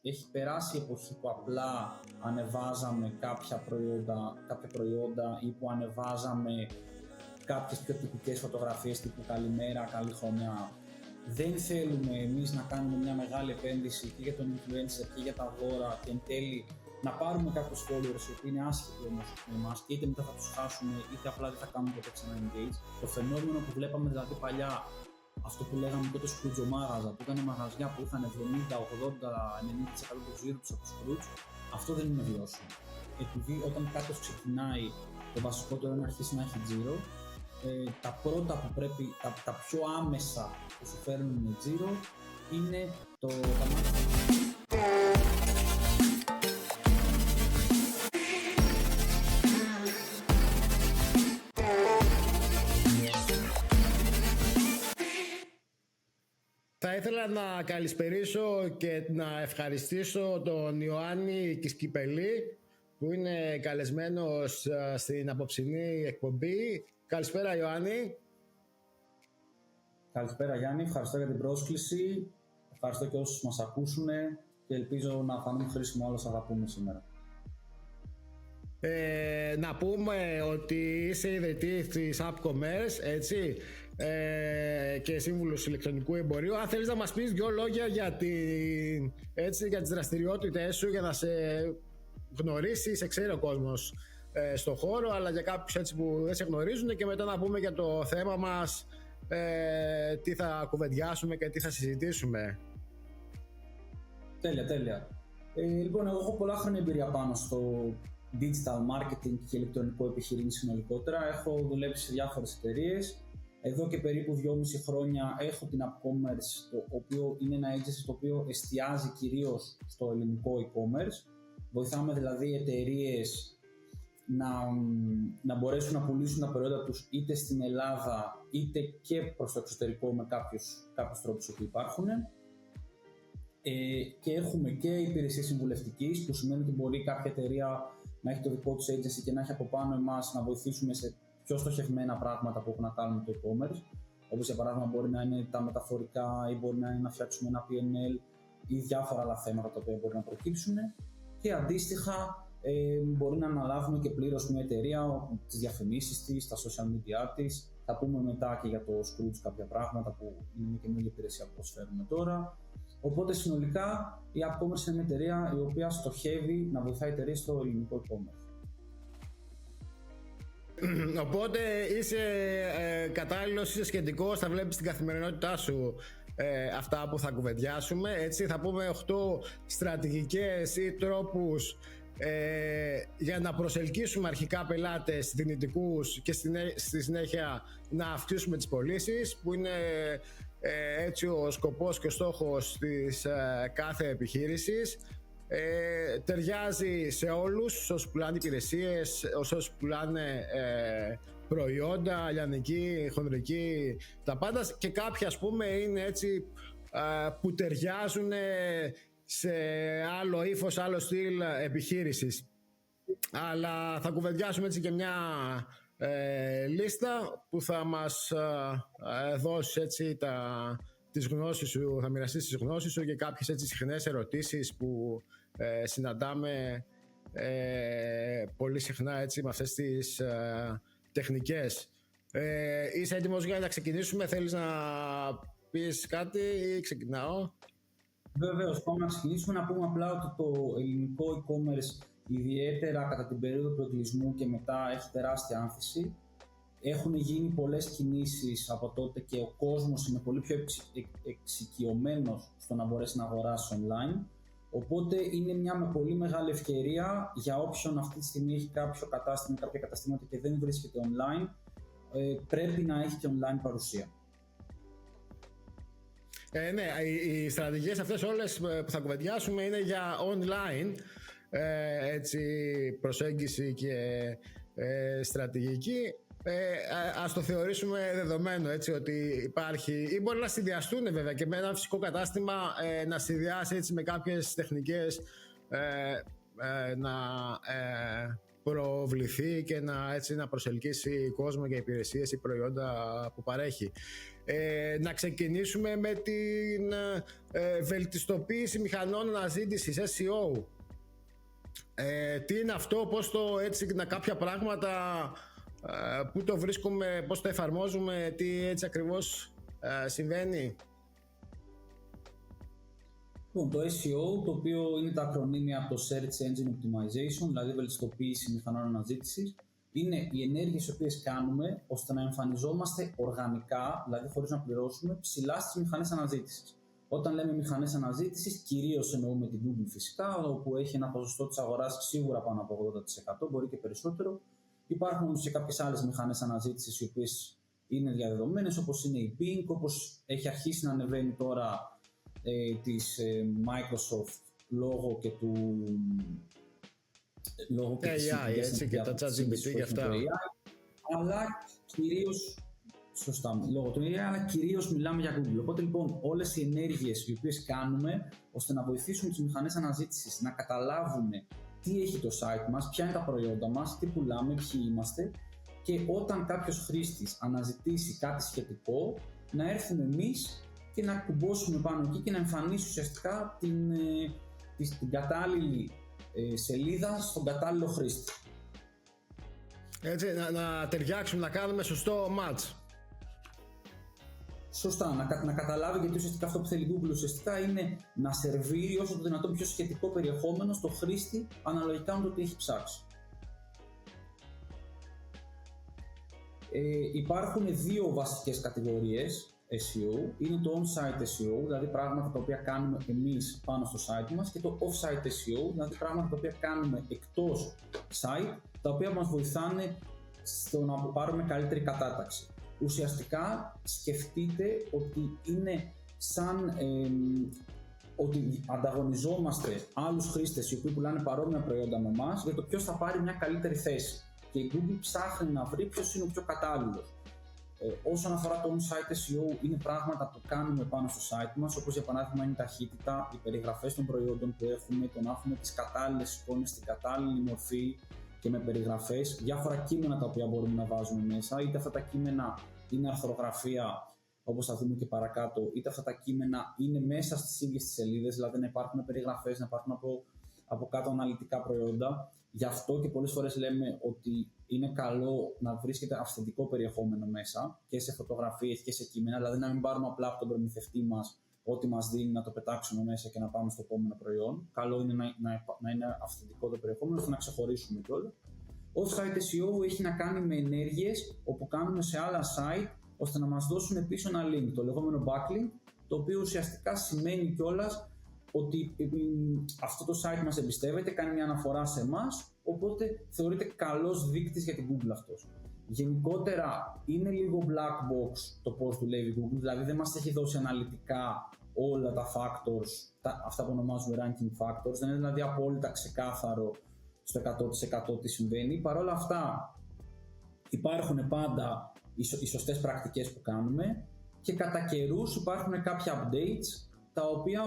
έχει περάσει η εποχή που απλά ανεβάζαμε κάποια προϊόντα ή που ανεβάζαμε κάποιες πιο τυπικές φωτογραφίες τύπου καλημέρα, καλή χρονιά. Δεν θέλουμε εμείς να κάνουμε μια μεγάλη επένδυση και για τον influencer και για τα δώρα και εν τέλει να πάρουμε κάποιους followers οι οποίοι είναι άσχετοι όμως με εμάς και είτε μετά θα τους χάσουμε είτε απλά δεν θα κάνουμε ποτέ ξανά engage. Το φαινόμενο που βλέπαμε δηλαδή παλιά, αυτό που λέγαμε τότε σκρουτζομάγαζα, που ήταν μαγαζιά που είχαν 70, 80, 90% του τζίρου τους από τους σκρουτς, αυτό δεν είναι βιώσιμο. Επειδή όταν κάποιος ξεκινάει, το βασικότερο είναι να αρχίσει να έχει τζίρο, τα πρώτα που πρέπει, τα πιο άμεσα που σου φέρνουν τζίρο είναι τα Θα ήθελα να καλησπερίσω και να ευχαριστήσω τον Ιωάννη Κισκυπελή που είναι καλεσμένος στην απόψινή εκπομπή. Καλησπέρα Ιωάννη. Καλησπέρα Γιάννη, ευχαριστώ για την πρόσκληση, ευχαριστώ και όσους μας ακούσουν και ελπίζω να φανούν χρήσιμο όλα όσα θα πούμε σήμερα. Να πούμε ότι είσαι ιδρυτής της AppCommerce, έτσι, και σύμβουλος ηλεκτρονικού εμπορίου. Αν θέλεις να μας πεις δυο λόγια για τις δραστηριότητες σου, για να σε γνωρίσει, σε ξέρει ο κόσμος στον χώρο, αλλά για κάποιους έτσι που δεν σε γνωρίζουν, και μετά να πούμε για το θέμα μας, τι θα κουβεντιάσουμε και τι θα συζητήσουμε. Τέλεια. Λοιπόν, εγώ έχω πολλά χρόνια εμπειρία πάνω στο digital marketing και ηλεκτρονικό επιχειρήν συνολικότερα. Έχω δουλέψει σε διάφορες εταιρείες. Εδώ και περίπου 2,5 χρόνια έχω την AppCommerce, το οποίο είναι ένα agency το οποίο εστιάζει κυρίως στο ελληνικό e-commerce. Βοηθάμε δηλαδή εταιρείες να μπορέσουν να πουλήσουν τα προϊόντα τους είτε στην Ελλάδα είτε και προς το εξωτερικό με κάποιους τρόπους που υπάρχουν. Και έχουμε και υπηρεσία συμβουλευτικής, που σημαίνει ότι μπορεί κάποια εταιρεία να έχει το δικό της agency και να έχει από πάνω εμάς να βοηθήσουμε σε πιο στοχευμένα πράγματα που έχουν να κάνουν με το e-commerce. Όπως για παράδειγμα μπορεί να είναι τα μεταφορικά ή μπορεί να είναι να φτιάξουμε ένα PNL ή διάφορα άλλα θέματα τα οποία μπορεί να προκύψουν. Και αντίστοιχα μπορεί να αναλάβουμε και πλήρως μια εταιρεία, τις διαφημίσεις της, τα social media της. Θα πούμε μετά και για το Scrooge κάποια πράγματα που είναι μια καινούργια υπηρεσία που προσφέρουμε τώρα. Οπότε συνολικά η AppCommerce είναι μια εταιρεία η οποία στοχεύει να βοηθάει εταιρείες στο ελληνικό e-commerce. Οπότε είσαι κατάλληλος, είσαι σχετικός, θα βλέπεις στην καθημερινότητά σου αυτά που θα κουβεντιάσουμε. Έτσι, θα πούμε 8 στρατηγικές ή τρόπους για να προσελκύσουμε αρχικά πελάτες δυνητικούς και στη συνέχεια να αυξήσουμε τις πωλήσεις, που είναι έτσι ο σκοπός και ο στόχος της κάθε επιχείρησης. Ταιριάζει σε όλους όσους πουλάνε υπηρεσίες, όσους πουλάνε προϊόντα, λιανική, χονδρική, τα πάντα, και κάποια ας πούμε είναι έτσι που ταιριάζουν σε άλλο ύφος, άλλο στυλ επιχείρησης. Αλλά θα κουβεντιάσουμε έτσι και μια λίστα που θα μας δώσει έτσι τις γνώσεις σου, θα μοιραστείς τις γνώσεις σου και κάποιες έτσι συχνές ερωτήσεις που συναντάμε πολύ συχνά έτσι με αυτές τις τεχνικές. Είσαι έτοιμος για να ξεκινήσουμε? Θέλεις να πεις κάτι ή ξεκινάω? Βεβαίως, πάμε να ξεκινήσουμε. Να πούμε απλά ότι το ελληνικό e-commerce, ιδιαίτερα κατά την περίοδο του εγκλεισμού και μετά, έχει τεράστια άνθηση. Έχουν γίνει πολλές κινήσεις από τότε και ο κόσμος είναι πολύ πιο εξοικειωμένος στο να μπορέσει να αγοράσει online. Οπότε είναι μια πολύ μεγάλη ευκαιρία για όποιον αυτή τη στιγμή έχει κάποιο κατάστημα, κάποια καταστήματα και δεν βρίσκεται online, πρέπει να έχει και online παρουσία. Ναι, οι στρατηγικές αυτές όλες που θα κουβεντιάσουμε είναι για online έτσι, προσέγγιση και στρατηγική. Ας το θεωρήσουμε δεδομένο έτσι, ότι υπάρχει, ή μπορεί να συνδυαστούν βέβαια και με ένα φυσικό κατάστημα, να συνδυάσει έτσι με κάποιες τεχνικές να προβληθεί και να προσελκύσει κόσμο για υπηρεσίες ή προϊόντα που παρέχει. Να ξεκινήσουμε με την βελτιστοποίηση μηχανών αναζήτησης, SEO. Τι είναι αυτό, πώς κάποια πράγματα, πού το βρίσκουμε, πώς το εφαρμόζουμε, τι έτσι ακριβώς συμβαίνει? Λοιπόν, το SEO, το οποίο είναι τα ακρονίμια από το Search Engine Optimization, δηλαδή βελτιστοποίηση μηχανών αναζήτησης, είναι οι ενέργειες οι οποίες κάνουμε ώστε να εμφανιζόμαστε οργανικά, δηλαδή χωρίς να πληρώσουμε, ψηλά στις μηχανές αναζήτησης. Όταν λέμε μηχανές αναζήτησης, κυρίως εννοούμε την Google φυσικά, όπου έχει ένα ποσοστό της αγοράς σίγουρα πάνω από 80%, μπορεί και περισσότερο. Υπάρχουν όμως και κάποιες άλλες μηχανές αναζήτησης οι οποίες είναι διαδεδομένες, όπως είναι η Bing, όπως έχει αρχίσει να ανεβαίνει τώρα της Microsoft λόγω και του AI, έτσι, και τα ChatGPT και αυτά. Αλλά κυρίως, σωστά, λόγω του AI, αλλά κυρίως μιλάμε για Google. Οπότε λοιπόν όλες οι ενέργειες οι οποίες κάνουμε ώστε να βοηθήσουμε τις μηχανές αναζήτησης να καταλάβουν τι έχει το site μας, ποια είναι τα προϊόντα μας, τι πουλάμε, ποιοι είμαστε, και όταν κάποιος χρήστης αναζητήσει κάτι σχετικό, να έρθουμε εμείς και να κουμπώσουμε πάνω εκεί και να εμφανίσει ουσιαστικά την κατάλληλη σελίδα στον κατάλληλο χρήστη. Έτσι, να ταιριάξουμε, να κάνουμε σωστό match. Σωστά, να καταλάβει, γιατί ουσιαστικά αυτό που θέλει η Google ουσιαστικά είναι να σερβίρει όσο το δυνατόν πιο σχετικό περιεχόμενο στο χρήστη αναλογικά με το τι έχει ψάξει. Υπάρχουν δύο βασικές κατηγορίες SEO. Είναι το on-site SEO, δηλαδή πράγματα τα οποία κάνουμε εμείς πάνω στο site μας, και το off-site SEO, δηλαδή πράγματα τα οποία κάνουμε εκτός site, τα οποία μας βοηθάνε στο να πάρουμε καλύτερη κατάταξη. Ουσιαστικά σκεφτείτε ότι είναι σαν ότι ανταγωνιζόμαστε άλλους χρήστες οι οποίοι πουλάνε παρόμοια προϊόντα με εμάς για το ποιος θα πάρει μια καλύτερη θέση. Και η Google ψάχνει να βρει ποιος είναι ο πιο κατάλληλος. Όσον αφορά το on-site SEO, είναι πράγματα που κάνουμε πάνω στο site μας, όπως για παράδειγμα είναι η ταχύτητα, οι περιγραφές των προϊόντων που έχουμε, το να έχουμε τις κατάλληλες εικόνες στην κατάλληλη μορφή και με περιγραφές, διάφορα κείμενα τα οποία μπορούμε να βάζουμε μέσα, είτε αυτά τα κείμενα είναι αρθρογραφία, όπως θα δούμε και παρακάτω, είτε αυτά τα κείμενα είναι μέσα στις ίδιες τις σελίδες, δηλαδή να υπάρχουν περιγραφές, να υπάρχουν από κάτω αναλυτικά προϊόντα. Γι' αυτό και πολλές φορές λέμε ότι είναι καλό να βρίσκεται αυθεντικό περιεχόμενο μέσα και σε φωτογραφίες και σε κείμενα, δηλαδή να μην πάρουμε απλά από τον προμηθευτή μας ό,τι μας δίνει, να το πετάξουμε μέσα και να πάμε στο επόμενο προϊόν. Καλό είναι να είναι αυθεντικό το περιεχόμενο, ώστε να ξεχωρίσουμε κιόλας. Off-site SEO έχει να κάνει με ενέργειες όπου κάνουμε σε άλλα site ώστε να μας δώσουν πίσω ένα link, το λεγόμενο backlink, το οποίο ουσιαστικά σημαίνει κιόλας ότι αυτό το site μας εμπιστεύεται, κάνει μια αναφορά σε εμάς, οπότε θεωρείται καλός δείκτης για την Google αυτός. Γενικότερα είναι λίγο black box το πώς δουλεύει η Google, δηλαδή δεν μας έχει δώσει αναλυτικά όλα τα factors, αυτά που ονομάζουμε ranking factors, δεν είναι δηλαδή απόλυτα ξεκάθαρο στο 100% τι συμβαίνει. Παρ' όλα αυτά υπάρχουν πάντα οι σωστές πρακτικές που κάνουμε και κατά καιρούς υπάρχουν κάποια updates τα οποία,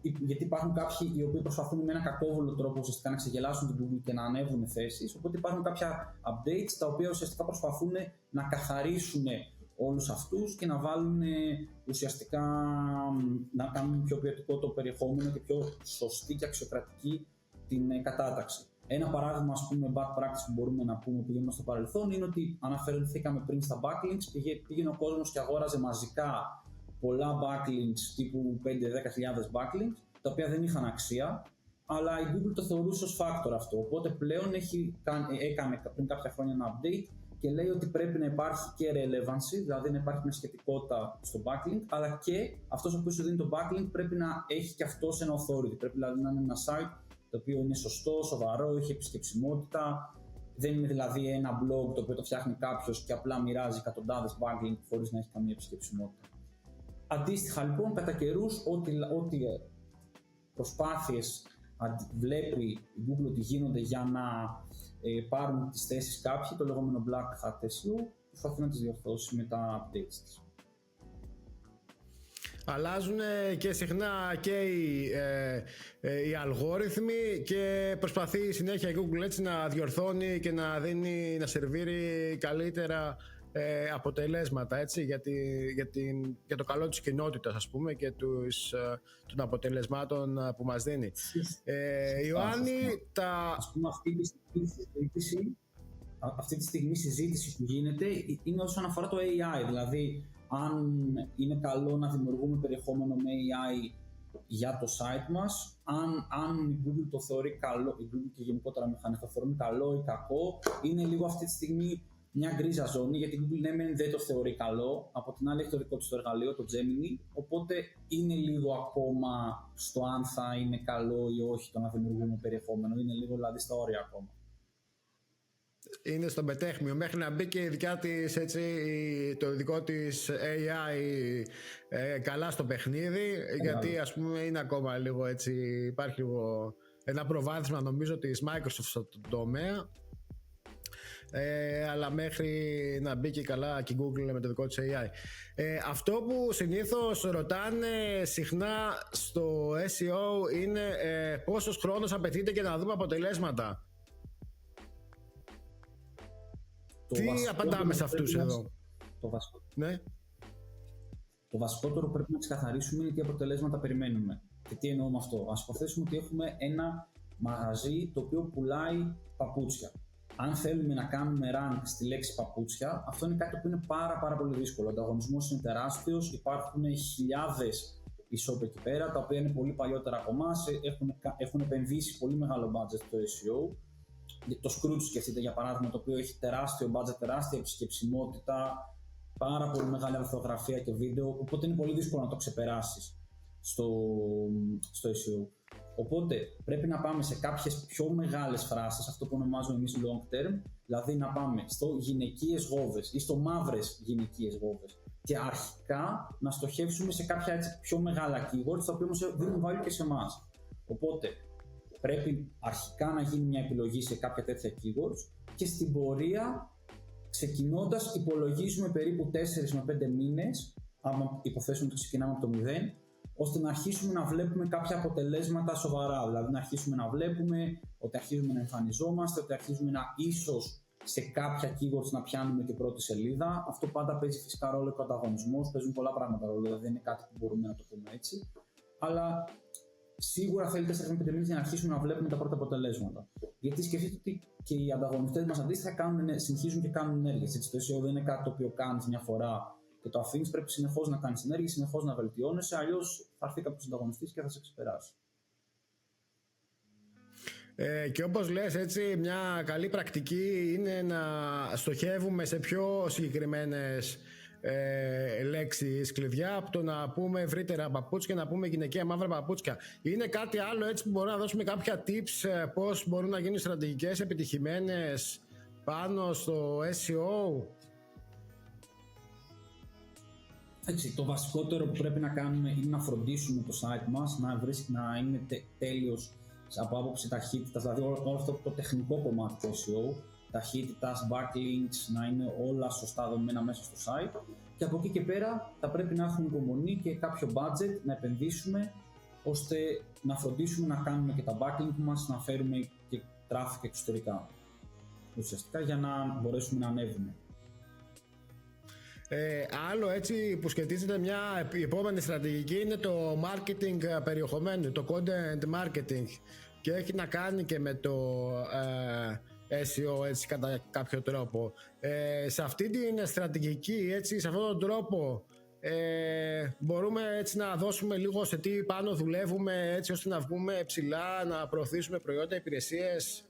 γιατί υπάρχουν κάποιοι οι οποίοι προσπαθούν με ένα κακόβουλο τρόπο ουσιαστικά να ξεγελάσουν την Google και να ανέβουν θέσεις, οπότε υπάρχουν κάποια updates τα οποία ουσιαστικά προσπαθούν να καθαρίσουν όλους αυτούς και να βάλουν ουσιαστικά να κάνουν πιο ποιοτικό το περιεχόμενο και πιο σωστή και αξιοκρατική την κατάταξη. Ένα παράδειγμα, ας πούμε, bad practice που μπορούμε να πούμε που γίνουμε στο παρελθόν είναι ότι αναφερθήκαμε πριν στα backlinks, πήγαινε ο κόσμος και αγόραζε μαζικά πολλά backlinks τύπου 5-10 χιλιάδες backlinks, τα οποία δεν είχαν αξία, αλλά η Google το θεωρούσε ως factor αυτό. Οπότε πλέον έκανε πριν κάποια χρόνια ένα update και λέει ότι πρέπει να υπάρχει και relevancy, δηλαδή να υπάρχει μια σχετικότητα στο backlink, αλλά και αυτός ο οποίος σου δίνει το backlink πρέπει να έχει και αυτός ένα authority. Πρέπει δηλαδή να είναι ένα site το οποίο είναι σωστό, σοβαρό, έχει επισκεψιμότητα. Δεν είναι δηλαδή ένα blog το οποίο το φτιάχνει κάποιος και απλά μοιράζει εκατοντάδες backlink χωρίς να έχει καμία επισκεψιμότητα. Αντίστοιχα λοιπόν, κατά καιρούς, ό,τι προσπάθειες βλέπει η Google ότι γίνονται για να πάρουν τις θέσεις κάποιοι, το λεγόμενο Black Hat SEO, προσπαθεί να τις διορθώσει με τα updates της. αλλάζουν και συχνά και οι αλγόριθμοι και προσπαθεί συνέχεια η Google έτσι να διορθώνει και να δίνει, να σερβίρει καλύτερα αποτελέσματα, έτσι, για το καλό της κοινότητας, ας πούμε, και των αποτελεσμάτων που μας δίνει. Ιωάννη, ας πούμε, αυτή τη στιγμή η συζήτηση που γίνεται είναι όσον αφορά το AI, δηλαδή αν είναι καλό να δημιουργούμε περιεχόμενο με AI για το site μας, αν η Google το θεωρεί καλό, η Google και γενικότερα μηχανές το θεωρούν καλό ή κακό, είναι λίγο αυτή τη στιγμή μια γκρίζα ζώνη, γιατί η Google δεν το θεωρεί καλό, από την άλλη έχει το δικό της το εργαλείο, το Gemini, οπότε είναι λίγο ακόμα στο αν θα είναι καλό ή όχι το να δημιουργούμε περιεχόμενο, είναι λίγο δηλαδή στα όρια ακόμα. Είναι στο μετέχμιο μέχρι να μπει και η δικιά της, έτσι, το δικό της AI καλά στο παιχνίδι, γιατί ας πούμε είναι ακόμα λίγο έτσι, υπάρχει λίγο ένα προβάδισμα νομίζω της Microsoft στο τομέα, αλλά μέχρι να μπει και καλά και η Google με το δικό της AI. Αυτό που συνήθως ρωτάνε συχνά στο SEO είναι πόσος χρόνος απαιτείται για να δούμε αποτελέσματα. Τι απαντάμε σε αυτούς εδώ? Το βασικότερο που πρέπει να ξεκαθαρίσουμε είναι τι αποτελέσματα περιμένουμε. Και τι εννοώ με αυτό? Ας υποθέσουμε ότι έχουμε ένα μαγαζί το οποίο πουλάει παπούτσια. Αν θέλουμε να κάνουμε rank στη λέξη παπούτσια, αυτό είναι κάτι που είναι πάρα πολύ δύσκολο. Ο ανταγωνισμός είναι τεράστιος, υπάρχουν χιλιάδες e-shop εκεί πέρα, τα οποία είναι πολύ παλιότερα από εμάς, έχουν επενδύσει πολύ μεγάλο budget στο SEO. Το Scrooge σκεφτείτε για παράδειγμα, το οποίο έχει τεράστιο budget, τεράστια επισκεψιμότητα, πάρα πολύ μεγάλη αρθρογραφία και βίντεο, οπότε είναι πολύ δύσκολο να το ξεπεράσεις στο SEO. Οπότε πρέπει να πάμε σε κάποιες πιο μεγάλες φράσεις, αυτό που ονομάζουμε εμείς long term, δηλαδή να πάμε στο γυναικείες γόβες ή στο μαύρες γυναικείες γόβες και αρχικά να στοχεύσουμε σε κάποια έτσι πιο μεγάλα keywords, τα οποία όμως δίνουν value και σε εμάς. Οπότε πρέπει αρχικά να γίνει μια επιλογή σε κάποια τέτοια keywords και στην πορεία, ξεκινώντας, υπολογίζουμε περίπου 4 με 5 μήνες, άμα υποθέσουμε ότι ξεκινάμε από το 0, ώστε να αρχίσουμε να βλέπουμε κάποια αποτελέσματα σοβαρά. Δηλαδή να αρχίσουμε να βλέπουμε ότι αρχίζουμε να εμφανιζόμαστε, ότι αρχίζουμε να ίσως σε κάποια keywords να πιάνουμε και πρώτη σελίδα. Αυτό πάντα παίζει φυσικά ρόλο και ο ανταγωνισμός, παίζουν πολλά πράγματα ρόλο, δηλαδή δεν είναι κάτι που μπορούμε να το πούμε έτσι. Αλλά σίγουρα θέλει 4-5 μήνες για να αρχίσουμε να βλέπουμε τα πρώτα αποτελέσματα. Γιατί σκεφτείτε ότι και οι ανταγωνιστές μας αντίστοιχα συνεχίζουν και κάνουν ενέργειες. Το SEO δεν είναι κάτι το οποίο κάνεις μια φορά και το αφήνεις, πρέπει συνεχώς να κάνεις ενέργειες, συνεχώς να βελτιώνεσαι, αλλιώς θα έρθει κάποιος ανταγωνιστής και θα σε ξεπεράσει. Και όπως λες, έτσι, μια καλή πρακτική είναι να στοχεύουμε σε πιο συγκεκριμένες λέξεις κλειδιά, από το να πούμε ευρύτερα παπούτσια, να πούμε γυναικεία μαύρα παπούτσια. Είναι κάτι άλλο έτσι που μπορούμε να δώσουμε κάποια tips πώς μπορούν να γίνουν στρατηγικές επιτυχημένες πάνω στο SEO? Έτσι, το βασικότερο που πρέπει να κάνουμε είναι να φροντίσουμε το site μας να είναι τέλειος από άποψη ταχύτητας, δηλαδή όλο αυτό το τεχνικό κομμάτι του SEO, ταχύτητας, backlinks, να είναι όλα σωστά δομημένα μέσα στο site, και από εκεί και πέρα θα πρέπει να έχουμε υπομονή και κάποιο budget να επενδύσουμε ώστε να φροντίσουμε να κάνουμε και τα backlink μας, να φέρουμε και traffic εξωτερικά ουσιαστικά για να μπορέσουμε να ανέβουμε. Άλλο έτσι που σχετίζεται μια επόμενη στρατηγική είναι το marketing περιεχομένου, το content marketing, και έχει να κάνει και με το SEO έτσι κατά κάποιο τρόπο. Σε αυτή την στρατηγική, έτσι, σε αυτόν τον τρόπο μπορούμε έτσι να δώσουμε λίγο σε τι πάνω δουλεύουμε, έτσι ώστε να βγούμε ψηλά, να προωθήσουμε προϊόντα, υπηρεσίες.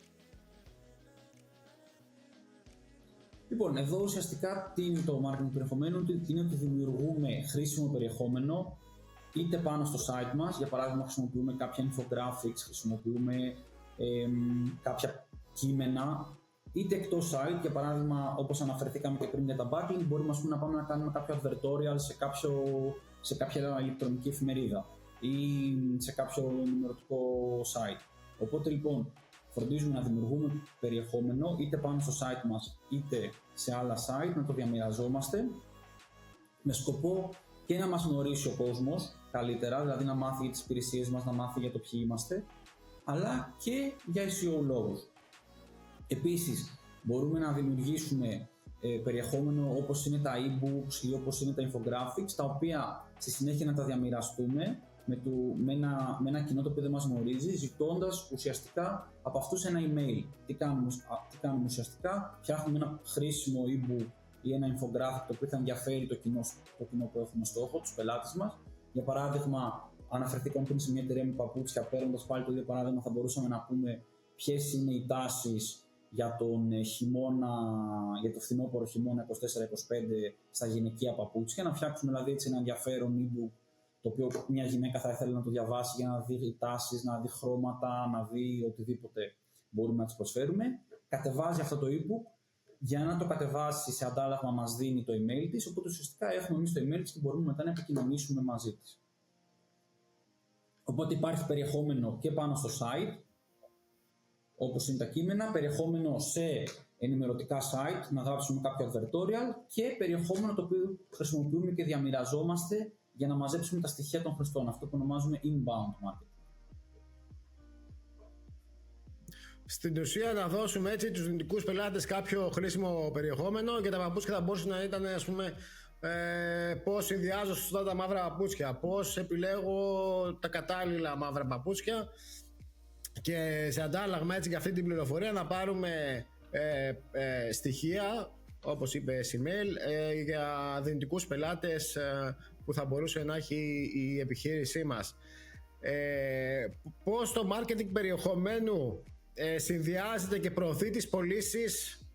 Λοιπόν, εδώ ουσιαστικά τι είναι το marketing περιεχομένου? Είναι ότι δημιουργούμε χρήσιμο περιεχόμενο είτε πάνω στο site μας, για παράδειγμα χρησιμοποιούμε κάποια infographics, χρησιμοποιούμε κάποια κείμενα, είτε εκτός site, για παράδειγμα όπως αναφερθήκαμε και πριν για τα backlink, μπορούμε να πάμε να κάνουμε κάποιο advertorial σε κάποια ηλεκτρονική εφημερίδα ή σε κάποιο ενημερωτικό site. Οπότε λοιπόν φροντίζουμε να δημιουργούμε περιεχόμενο είτε πάνω στο site μας είτε σε άλλα site, να το διαμοιραζόμαστε με σκοπό και να μας γνωρίσει ο κόσμος καλύτερα, δηλαδή να μάθει για τις υπηρεσίες μας, να μάθει για το ποιοι είμαστε, αλλά και για SEO λόγους. Επίσης, μπορούμε να δημιουργήσουμε περιεχόμενο όπως είναι τα e-books ή όπως είναι τα infographics, τα οποία στη συνέχεια να τα διαμοιραστούμε με ένα κοινό το οποίο δεν μας γνωρίζει, ζητώντας ουσιαστικά από αυτούς ένα email. Τι κάνουμε ουσιαστικά? Φτιάχνουμε ένα χρήσιμο e-book ή ένα infographic το οποίο θα ενδιαφέρει το κοινό που έχουμε στόχο, τους πελάτες μας. Για παράδειγμα, αναφερθήκαμε πριν σε μια εταιρεία με παπούτσια, παίρνοντας πάλι το ίδιο παράδειγμα, θα μπορούσαμε να πούμε ποιες είναι οι τάσεις για τον χειμώνα, για το φθινόπωρο χειμώνα 24-25 στα γυναικεία παπούτσια, να φτιάξουμε δηλαδή έτσι ένα ενδιαφέρον e-book, το οποίο μια γυναίκα θα ήθελε να το διαβάσει για να δει τάσεις, να δει χρώματα, να δει οτιδήποτε μπορούμε να της προσφέρουμε. Κατεβάζει αυτό το e-book, για να το κατεβάσει σε αντάλλαγμα μας δίνει το email της, οπότε ουσιαστικά έχουμε εμείς το email της και μπορούμε μετά να επικοινωνήσουμε μαζί της. Οπότε υπάρχει περιεχόμενο και πάνω στο site, όπως είναι τα κείμενα, περιεχόμενο σε ενημερωτικά site, να γράψουμε κάποιο advertorial και περιεχόμενο το οποίο χρησιμοποιούμε και διαμοιραζόμαστε για να μαζέψουμε τα στοιχεία των χρηστών, αυτό που ονομάζουμε inbound marketing. Στην ουσία να δώσουμε έτσι τους δυνητικούς πελάτες κάποιο χρήσιμο περιεχόμενο και τα παπούτσια θα μπορούσαν να ήταν, ας πούμε, πώς συνδυάζω σωστά τα μαύρα παπούτσια, πώς επιλέγω τα κατάλληλα μαύρα παπούτσια, και σε αντάλλαγμα έτσι για αυτή την πληροφορία να πάρουμε στοιχεία, όπως είπε email, για δυνητικούς πελάτες που θα μπορούσε να έχει η επιχείρησή μας. Πώς το marketing περιεχομένου συνδυάζεται και προωθεί τις πωλήσεις?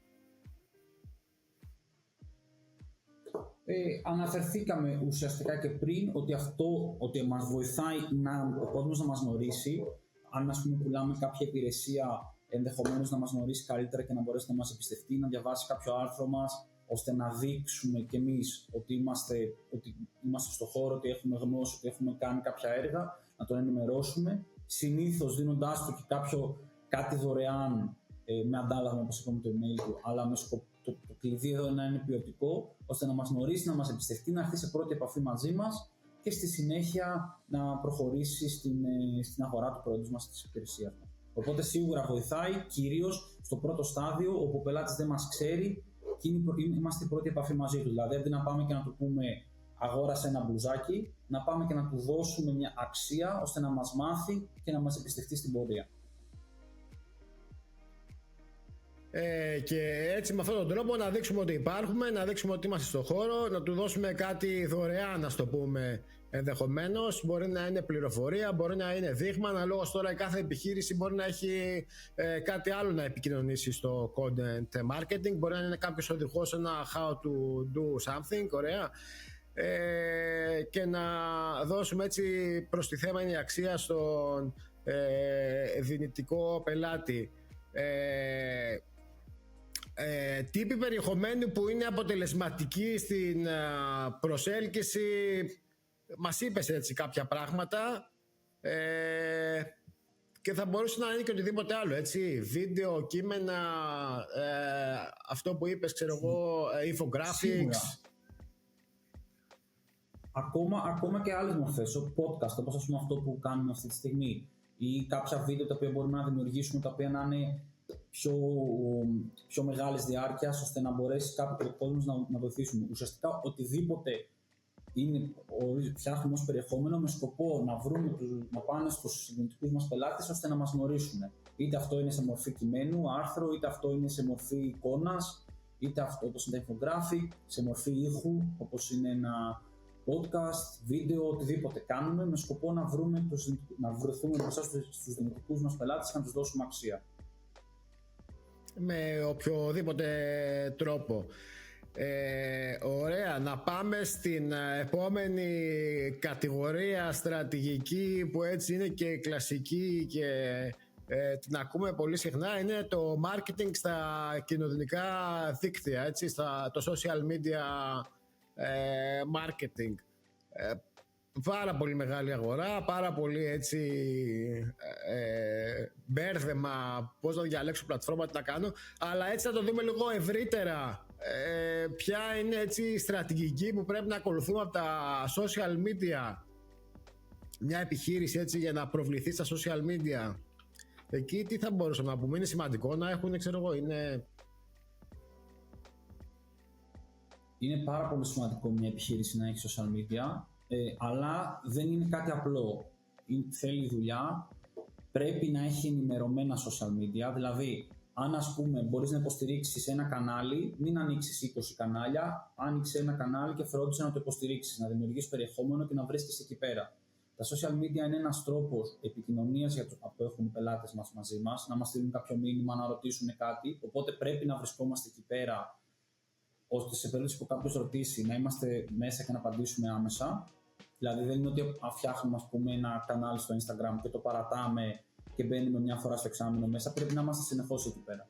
Αναφερθήκαμε ουσιαστικά και πριν ότι μας βοηθάει ο κόσμος να μας γνωρίσει. Αν ας πούμε πουλάμε κάποια υπηρεσία, ενδεχομένως να μας γνωρίσει καλύτερα και να μπορέσει να μας εμπιστευτεί, να διαβάσει κάποιο άρθρο μας, ώστε να δείξουμε κι εμείς ότι είμαστε στο χώρο, ότι έχουμε γνώση, ότι έχουμε κάνει κάποια έργα, να τον ενημερώσουμε, συνήθως δίνοντάς του και κάτι δωρεάν με αντάλλαγμα, όπως είπαμε, το email του, αλλά με σκοπό το κλειδί εδώ να είναι ποιοτικό, ώστε να μας γνωρίσει, να μας εμπιστευτεί, να έρθει σε πρώτη επαφή μαζί μας και στη συνέχεια να προχωρήσει στην αγορά του προϊόντος μας, της υπηρεσίας μας. Οπότε σίγουρα βοηθάει, κυρίως στο πρώτο στάδιο, όπου ο πελάτης δεν μας ξέρει και είμαστε η πρώτη επαφή μαζί του. Δηλαδή, αντί να πάμε και να του πούμε αγόρασε ένα μπλουζάκι, να πάμε και να του δώσουμε μια αξία ώστε να μας μάθει και να μας εμπιστευτεί στην πορεία. Και έτσι με αυτόν τον τρόπο να δείξουμε ότι υπάρχουμε, να δείξουμε ότι είμαστε στον χώρο, να του δώσουμε κάτι δωρεάν, να το πούμε, ενδεχομένως. Μπορεί να είναι πληροφορία, μπορεί να είναι δείγμα, αναλόγως τώρα κάθε επιχείρηση μπορεί να έχει κάτι άλλο να επικοινωνήσει στο content marketing, μπορεί να είναι κάποιος οδηγός, ένα how to do something, ωραία, και να δώσουμε έτσι προστιθέμενη αξία στον δυνητικό πελάτη. Τύποι περιεχομένου που είναι αποτελεσματικοί στην προσέλκυση, μας είπες έτσι κάποια πράγματα, και θα μπορούσε να είναι και οτιδήποτε άλλο, έτσι, βίντεο, κείμενα, αυτό που είπες, ξέρω εγώ, infographics. Ακόμα και άλλες μορφές, podcast, όπως ας πούμε αυτό που κάνουμε αυτή τη στιγμή, ή κάποια βίντεο τα οποία μπορούμε να δημιουργήσουμε, τα οποία να είναι πιο μεγάλης διάρκειας, ώστε να μπορέσει κάποιο κόσμος να βοηθήσουμε. Ουσιαστικά οτιδήποτε φτιάχνουμε ως περιεχόμενο με σκοπό να πάνε στους δυνητικούς μας πελάτες ώστε να μας γνωρίσουν. Είτε αυτό είναι σε μορφή κειμένου, άρθρο, είτε αυτό είναι σε μορφή εικόνας, είτε αυτό όπως είναι τα infographic, σε μορφή ήχου, όπως είναι ένα podcast, βίντεο, οτιδήποτε κάνουμε με σκοπό να βρεθούμε μπροστά στους δυνητικούς μας πελάτες και να τους δώσουμε αξία. Με οποιοδήποτε τρόπο. Ωραία, να πάμε στην επόμενη κατηγορία στρατηγική που έτσι είναι και κλασική και την ακούμε πολύ συχνά, είναι το marketing στα κοινωνικά δίκτυα, έτσι, το social media marketing. Πάρα πολύ μεγάλη αγορά, πάρα πολύ έτσι μπέρδεμα πώς να διαλέξω πλατφόρμα, τι να κάνω, αλλά έτσι θα το δούμε λίγο ευρύτερα ποια είναι έτσι η στρατηγική που πρέπει να ακολουθούμε από τα social media, μια επιχείρηση έτσι για να προβληθεί στα social media? Εκεί τι θα μπορούσαμε να πούμε? Είναι σημαντικό να έχουν, ξέρω εγώ, Είναι πάρα πολύ σημαντικό μια επιχείρηση να έχει social media, αλλά δεν είναι κάτι απλό. Θέλει δουλειά, πρέπει να έχει ενημερωμένα social media, δηλαδή αν ας πούμε μπορείς να υποστηρίξεις ένα κανάλι, μην ανοίξεις 20 κανάλια, άνοιξε ένα κανάλι και φρόντισε να το υποστηρίξεις, να δημιουργήσεις περιεχόμενο και να βρίσκεις εκεί πέρα. Τα social media είναι ένας τρόπος επικοινωνίας για τους που έχουν οι πελάτες μας μαζί μας, να μας στείλουν κάποιο μήνυμα, να ρωτήσουν κάτι, οπότε πρέπει να βρισκόμαστε εκεί πέρα, ώστε σε περίπτωση που κάποιος ρωτήσει να είμαστε μέσα και να απαντήσουμε άμεσα. Δηλαδή δεν είναι ότι φτιάχνουμε ας πούμε ένα κανάλι στο Instagram και το παρατάμε και μπαίνουμε μια φορά στο εξάμηνο μέσα, πρέπει να είμαστε συνεχώς εκεί πέρα.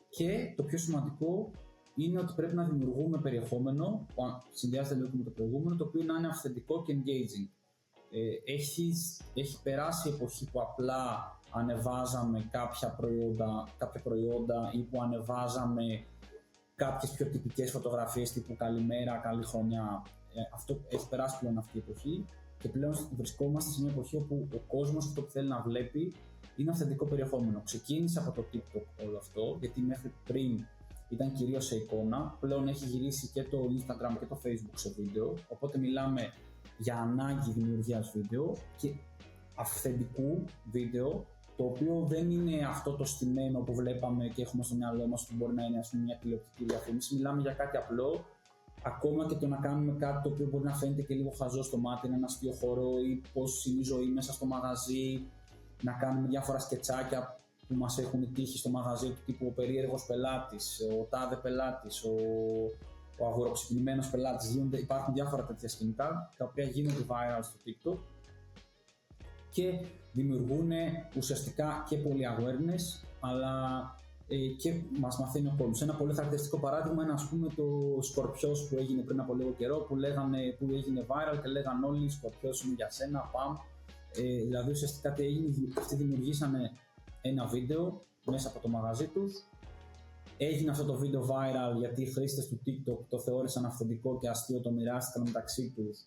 Και το πιο σημαντικό είναι ότι πρέπει να δημιουργούμε περιεχόμενο, που συνδυάζεται λίγο με το προηγούμενο, το οποίο να είναι αυθεντικό και engaging. Έχει περάσει η εποχή που απλά ανεβάζαμε κάποια προϊόντα ή που ανεβάζαμε κάποιες πιο τυπικές φωτογραφίες τύπου καλημέρα, καλή χρονιά. Αυτό έχει περάσει πλέον αυτή η εποχή και πλέον βρισκόμαστε σε μια εποχή όπου ο κόσμος αυτό που θέλει να βλέπει είναι αυθεντικό περιεχόμενο. Ξεκίνησε από το TikTok όλο αυτό, γιατί μέχρι πριν ήταν κυρίως σε εικόνα, πλέον έχει γυρίσει και το Instagram και το Facebook σε βίντεο, οπότε μιλάμε για ανάγκη δημιουργίας βίντεο και αυθεντικού βίντεο, το οποίο δεν είναι αυτό το στημένο που βλέπαμε και έχουμε στο μυαλό μας που μπορεί να είναι μια τηλεοπτική διαφήμιση. Μιλάμε για κάτι απλό, ακόμα και το να κάνουμε κάτι το οποίο μπορεί να φαίνεται και λίγο χαζό στο μάτι, ένα αστείο χώρο ή πώς είναι η ζωή μέσα στο μαγαζί, να κάνουμε διάφορα σκετσάκια που μας έχουν τύχει στο μαγαζί του τύπου ο περίεργος πελάτης, ο τάδε πελάτης, ο αγοροξυπνημένος πελάτης. Υπάρχουν διάφορα τέτοια σκηνικά τα οποία γίνονται viral στο TikTok και δημιουργούν ουσιαστικά και πολύ awareness, αλλά και μας μαθαίνει ο κόσμος. Ένα πολύ χαρακτηριστικό παράδειγμα είναι ας πούμε το Σκορπιός που έγινε πριν από λίγο καιρό, που έγινε viral και λέγαν όλοι Σκορπιός είναι για σένα, παμ. Δηλαδή ουσιαστικά τι έγινε, αυτοί δημιουργήσανε ένα βίντεο μέσα από το μαγαζί τους. Έγινε αυτό το βίντεο viral γιατί οι χρήστες του TikTok το θεώρησαν αυθεντικό και αστείο, το μοιράστηκαν μεταξύ τους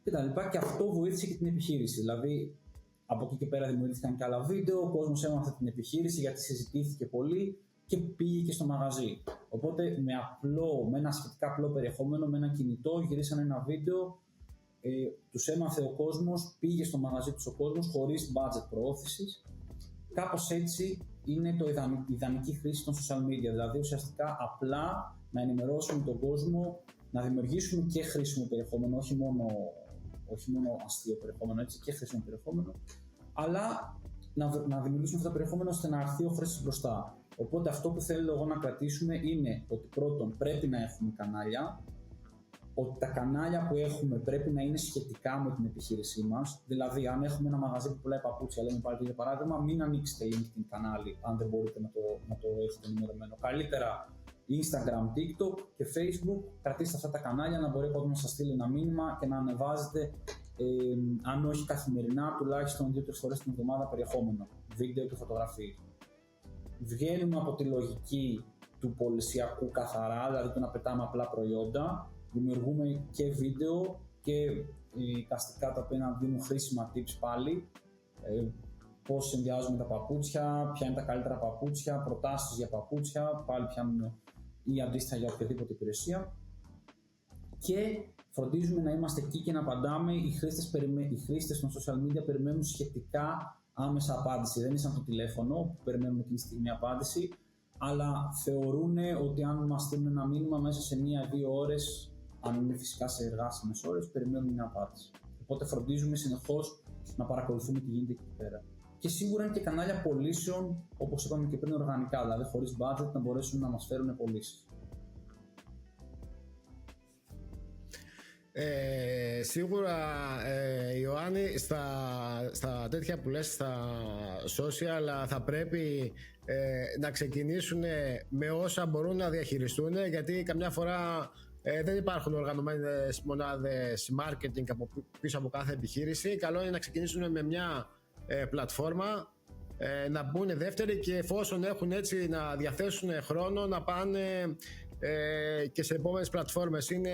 κτλ. Και αυτό βοήθησε και την επιχείρηση. Δηλαδή από εκεί και πέρα δημιουργήθηκαν και άλλα βίντεο, ο κόσμος έμαθε την επιχείρηση γιατί συζητήθηκε πολύ και πήγε και στο μαγαζί. Οπότε με ένα σχετικά απλό περιεχόμενο, με ένα κινητό, γυρίσαν ένα βίντεο, τους έμαθε ο κόσμος, πήγε στο μαγαζί τους ο κόσμος χωρίς budget προώθησης. Κάπως έτσι είναι η ιδανική χρήση των social media, δηλαδή ουσιαστικά απλά να ενημερώσουμε τον κόσμο, να δημιουργήσουμε και χρήσιμο περιεχόμενο, όχι μόνο αστείο περιεχόμενο, έτσι, και χρήσιμο περιεχόμενο, αλλά να δημιουργήσουμε αυτό το περιεχόμενο ώστε να έρθει ο χρήστης μπροστά. Οπότε αυτό που θέλω εγώ να κρατήσουμε είναι ότι πρώτον πρέπει να έχουμε κανάλια, ότι τα κανάλια που έχουμε πρέπει να είναι σχετικά με την επιχείρησή μας. Δηλαδή, αν έχουμε ένα μαγαζί που πουλάει παπούτσια, λέμε πάλι για παράδειγμα, μην ανοίξετε LinkedIn κανάλι, αν δεν μπορείτε να το έχετε ενημερωμένο. Καλύτερα Instagram, TikTok και Facebook, κρατήστε αυτά τα κανάλια να μπορεί να σας στείλει ένα μήνυμα και να ανεβάζετε, αν όχι καθημερινά, τουλάχιστον 2-3 φορές την εβδομάδα περιεχόμενο, βίντεο και φωτογραφίες. Βγαίνουμε από τη λογική του πολυσιακού καθαρά, δηλαδή το να πετάμε απλά προϊόντα. Δημιουργούμε και βίντεο και εικαστικά τα οποία να δίνουν χρήσιμα tips πάλι, πώς συνδυάζουμε τα παπούτσια, ποια είναι τα καλύτερα παπούτσια, προτάσεις για παπούτσια, πάλι πιάνουμε ή αντίστοιχα για οποιαδήποτε υπηρεσία, και φροντίζουμε να είμαστε εκεί και να απαντάμε. Οι χρήστες των social media περιμένουν σχετικά άμεσα απάντηση, δεν είναι σαν το τηλέφωνο που περιμένουμε εκείνη τη στιγμή απάντηση, αλλά θεωρούν ότι αν μας στείλουν ένα μήνυμα μέσα σε 1-2 ώρες, αν είναι φυσικά σε εργάσιμες ώρες, περιμένουμε μια απάντηση. Οπότε φροντίζουμε συνεχώς να παρακολουθούμε τι γίνεται εκεί πέρα. Και σίγουρα είναι και κανάλια πωλήσεων, όπως είπαμε και πριν, οργανικά, δηλαδή χωρίς budget να μπορέσουν να μας φέρουν πωλήσεις. Σίγουρα Ιωάννη, στα τέτοια που λες στα social θα πρέπει να ξεκινήσουν με όσα μπορούν να διαχειριστούν, γιατί καμιά φορά δεν υπάρχουν οργανωμένες μονάδες marketing πίσω από κάθε επιχείρηση. Καλό είναι να ξεκινήσουν με μια πλατφόρμα, να μπουν δεύτεροι, και εφόσον έχουν έτσι να διαθέσουν χρόνο, να πάνε και σε επόμενες πλατφόρμες. Είναι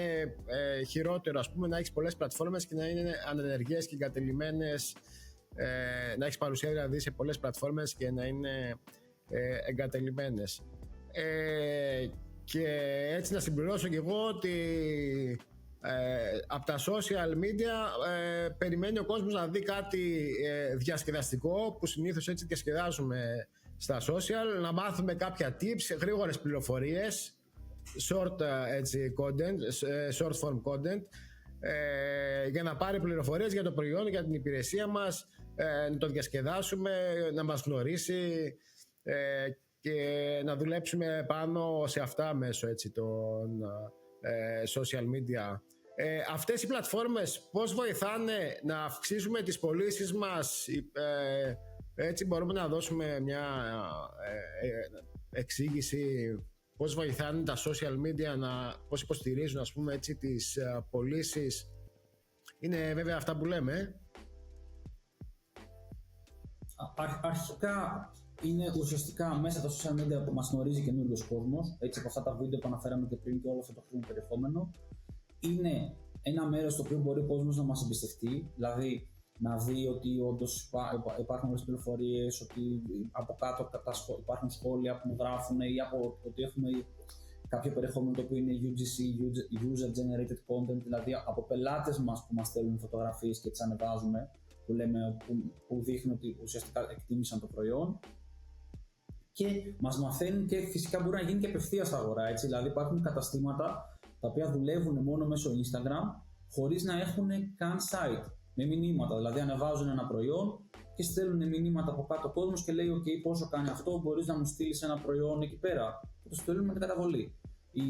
χειρότερο, ας πούμε, να έχεις πολλές πλατφόρμες και να είναι ανενεργές και εγκατελειμμένες, να έχεις παρουσία δηλαδή σε πολλές πλατφόρμες και να είναι εγκατελειμμένες. Και έτσι να συμπληρώσω και εγώ ότι από τα social media περιμένει ο κόσμος να δει κάτι διασκεδαστικό, που συνήθως έτσι διασκεδάζουμε στα social, να μάθουμε κάποια tips, γρήγορες πληροφορίες, short, έτσι, content, short form content, για να πάρει πληροφορίες για το προϊόν, για την υπηρεσία μας, να το διασκεδάσουμε, να μας γνωρίσει και να δουλέψουμε πάνω σε αυτά μέσω, έτσι, των social media. Αυτές οι πλατφόρμες πώς βοηθάνε να αυξήσουμε τις πωλήσεις μας? Έτσι μπορούμε να δώσουμε μια εξήγηση πώς βοηθάνε τα social media, πώς υποστηρίζουν, ας πούμε, έτσι, τις πωλήσεις? Είναι βέβαια αυτά που λέμε. Αρχικά είναι ουσιαστικά μέσα τα social media που μας γνωρίζει καινούριος κόσμος, έτσι, από αυτά τα βίντεο που αναφέραμε και πριν και όλο αυτό το χρήσιμο περιεχόμενο. Είναι ένα μέρος στο οποίο μπορεί ο κόσμος να μας εμπιστευτεί, δηλαδή να δει ότι όντως υπάρχουν όλες τις πληροφορίες, ότι από κάτω υπάρχουν σχόλια που γράφουν ή από ότι έχουμε κάποιο περιεχόμενο το οποίο είναι UGC, User Generated Content, δηλαδή από πελάτες μας που μας στέλνουν φωτογραφίες και τις ανεβάζουμε, που δείχνουν ότι ουσιαστικά εκτίμησαν το προϊόν. Και μας μαθαίνουν και φυσικά μπορεί να γίνει και απευθείας αγορά, έτσι, δηλαδή υπάρχουν καταστήματα τα οποία δουλεύουν μόνο μέσω Instagram χωρίς να έχουν καν site, με μηνύματα, δηλαδή ανεβάζουν ένα προϊόν και στέλνουν μηνύματα από κάτω κόσμος και λέει OK, πόσο κάνει αυτό, μπορείς να μου στείλεις ένα προϊόν εκεί πέρα, και το στέλνουν με την καταβολή, ή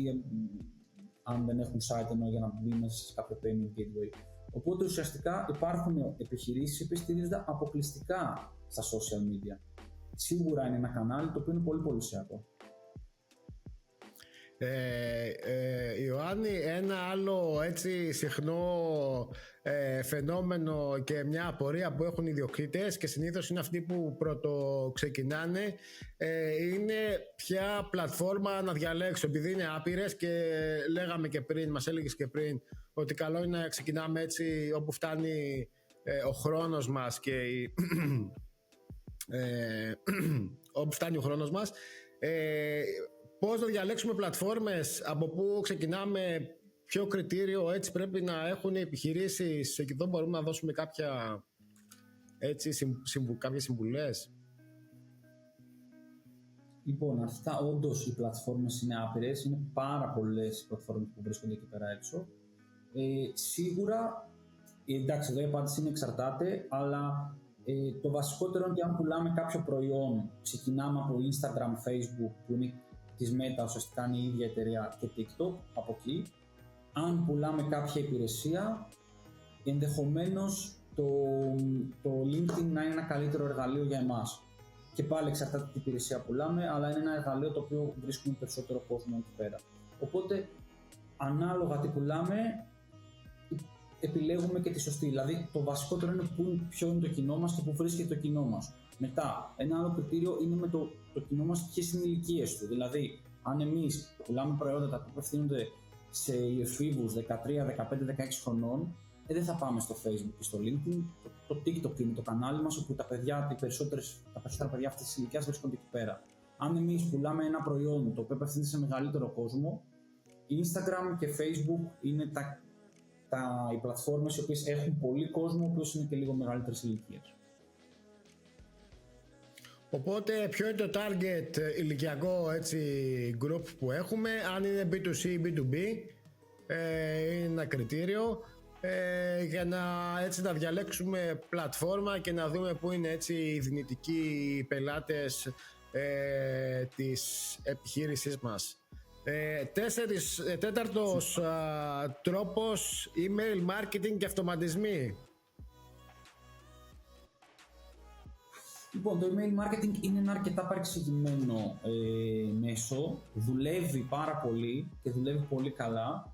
αν δεν έχουν site εννοώ, για να μπει μέσα σε κάποιο payment gateway. Οπότε ουσιαστικά υπάρχουν επιχειρήσεις που στηρίζονται αποκλειστικά στα social media. Σίγουρα είναι ένα κανάλι το οποίο είναι πολύ πολυσιακό. Ιωάννη, ένα άλλο έτσι συχνό φαινόμενο και μια απορία που έχουν οι ιδιοκτήτες, και συνήθως είναι αυτοί που πρωτοξεκινάνε, είναι ποια πλατφόρμα να διαλέξω, επειδή είναι άπειρες και λέγαμε και πριν, μας έλεγες και πριν, ότι καλό είναι να ξεκινάμε έτσι όπου φτάνει ο χρόνος μας και όπου φτάνει ο χρόνος μας. Πώς να διαλέξουμε πλατφόρμες, από πού ξεκινάμε, ποιο κριτήριο έτσι πρέπει να έχουν οι επιχειρήσεις? Και εδώ μπορούμε να δώσουμε κάποιες συμβουλές. Λοιπόν, αρχικά όντως οι πλατφόρμες είναι άπειρες, είναι πάρα πολλές οι πλατφόρμες που βρίσκονται εκεί πέρα έξω. Σίγουρα, εντάξει, εδώ η απάντηση είναι εξαρτάται, αλλά το βασικότερο είναι ότι αν πουλάμε κάποιο προϊόν, ξεκινάμε από Instagram, Facebook, που είναι της Meta, ουσιαστικά είναι η ίδια εταιρεία, και TikTok, από εκεί. Αν πουλάμε κάποια υπηρεσία, ενδεχομένως το LinkedIn να είναι ένα καλύτερο εργαλείο για εμάς. Και πάλι εξαρτάται τι υπηρεσία πουλάμε, αλλά είναι ένα εργαλείο το οποίο βρίσκουμε περισσότερο κόσμο εκεί πέρα. Οπότε, ανάλογα τι πουλάμε, επιλέγουμε και τη σωστή. Δηλαδή, το βασικότερο είναι ποιο είναι το κοινό μας και πού βρίσκεται το κοινό μας. Μετά, ένα άλλο κριτήριο είναι με το κοινό μας ποιες είναι οι ηλικίες του. Δηλαδή, αν εμείς πουλάμε προϊόντα που απευθύνονται σε εφήβους 13, 15, 16 χρονών, δεν θα πάμε στο Facebook και στο LinkedIn. Το TikTok είναι το κανάλι μας, όπου τα περισσότερα παιδιά αυτής της ηλικίας βρίσκονται εκεί πέρα. Αν εμείς πουλάμε ένα προϊόν το οποίο απευθύνεται σε μεγαλύτερο κόσμο, Instagram και Facebook είναι οι πλατφόρμες οι οποίες έχουν πολύ κόσμο, ο οποίος είναι και λίγο μεγαλύτερης ηλικίας. Οπότε ποιο είναι το target ηλικιακό, έτσι, group που έχουμε? Αν είναι B2C ή B2B, είναι ένα κριτήριο για να διαλέξουμε πλατφόρμα και να δούμε πού είναι, έτσι, οι δυνητικοί πελάτες της επιχείρησής μας. Τέταρτος τρόπος, email marketing και αυτοματισμοί. Λοιπόν, το email marketing είναι ένα αρκετά παρεξηγημένο μέσο. Δουλεύει πάρα πολύ και δουλεύει πολύ καλά.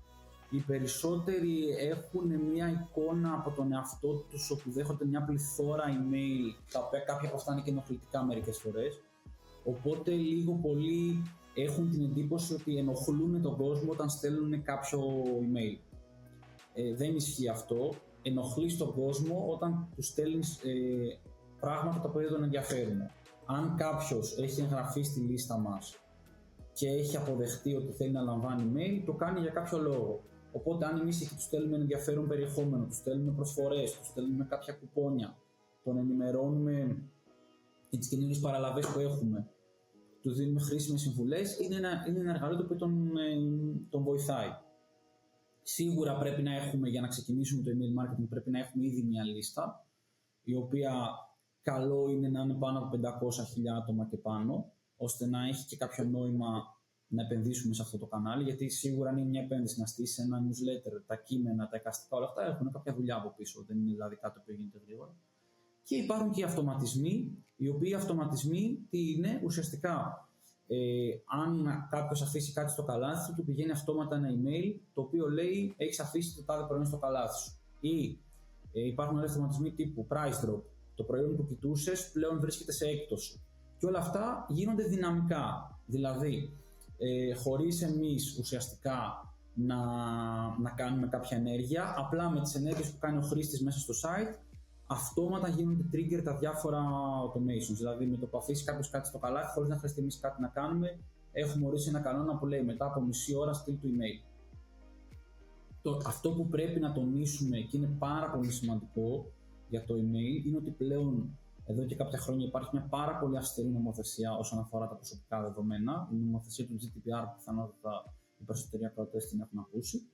Οι περισσότεροι έχουν μια εικόνα από τον εαυτό τους όπου δέχονται μια πληθώρα email, τα οποία κάποια από αυτά είναι και ενοχλητικά μερικές φορές. Οπότε λίγο πολύ έχουν την εντύπωση ότι ενοχλούν τον κόσμο όταν στέλνουν κάποιο email. Δεν ισχύει αυτό. Ενοχλείς τον κόσμο όταν του στέλνεις πράγματα τα οποία τον ενδιαφέρουν. Αν κάποιος έχει εγγραφεί στη λίστα μας και έχει αποδεχτεί ότι θέλει να λαμβάνει email, το κάνει για κάποιο λόγο. Οπότε, αν εμείς εκεί του στέλνουμε ενδιαφέρον περιεχόμενο, του στέλνουμε προσφορές, του στέλνουμε κάποια κουπόνια, τον ενημερώνουμε για τις καινούριες παραλαβές που έχουμε, του δίνουμε χρήσιμες συμβουλές, είναι ένα εργαλείο το οποίο τον βοηθάει. Σίγουρα πρέπει να έχουμε, για να ξεκινήσουμε το email marketing, πρέπει να έχουμε ήδη μια λίστα, η οποία καλό είναι να είναι πάνω από 500.000 άτομα και πάνω, ώστε να έχει και κάποιο νόημα να επενδύσουμε σε αυτό το κανάλι, γιατί σίγουρα είναι μια επένδυση να στήσει ένα newsletter, τα κείμενα, τα εικαστικά, όλα αυτά έχουν κάποια δουλειά από πίσω, δεν είναι δηλαδή κάτι που γίνεται γρήγορα. Και υπάρχουν και οι αυτοματισμοί, οι οποίοι αυτοματισμοί τι είναι, ουσιαστικά αν κάποιος αφήσει κάτι στο καλάθι του, πηγαίνει αυτόματα ένα email το οποίο λέει έχεις αφήσει το τάδε προϊόν στο καλάθι σου. Ή υπάρχουν άλλοι αυτοματισμοί τύπου price drop, το προϊόν που κοιτούσες πλέον βρίσκεται σε έκπτωση. Και όλα αυτά γίνονται δυναμικά, δηλαδή χωρίς εμείς ουσιαστικά να κάνουμε κάποια ενέργεια, απλά με τις ενέργειες που κάνει ο χρήστης μέσα στο site, αυτόματα γίνονται trigger τα διάφορα automations. Δηλαδή, με το που αφήσει κάποιος κάτι στο καλάθι, χωρίς να χρειαστεί εμείς κάτι να κάνουμε, έχουμε ορίσει ένα κανόνα που λέει μετά από μισή ώρα στείλ του email. Αυτό που πρέπει να τονίσουμε και είναι πάρα πολύ σημαντικό για το email είναι ότι πλέον εδώ και κάποια χρόνια υπάρχει μια πάρα πολύ αυστηρή νομοθεσία όσον αφορά τα προσωπικά δεδομένα. Η νομοθεσία του GDPR, που πιθανότατα οι περισσότεροι ακροατές την έχουν ακούσει,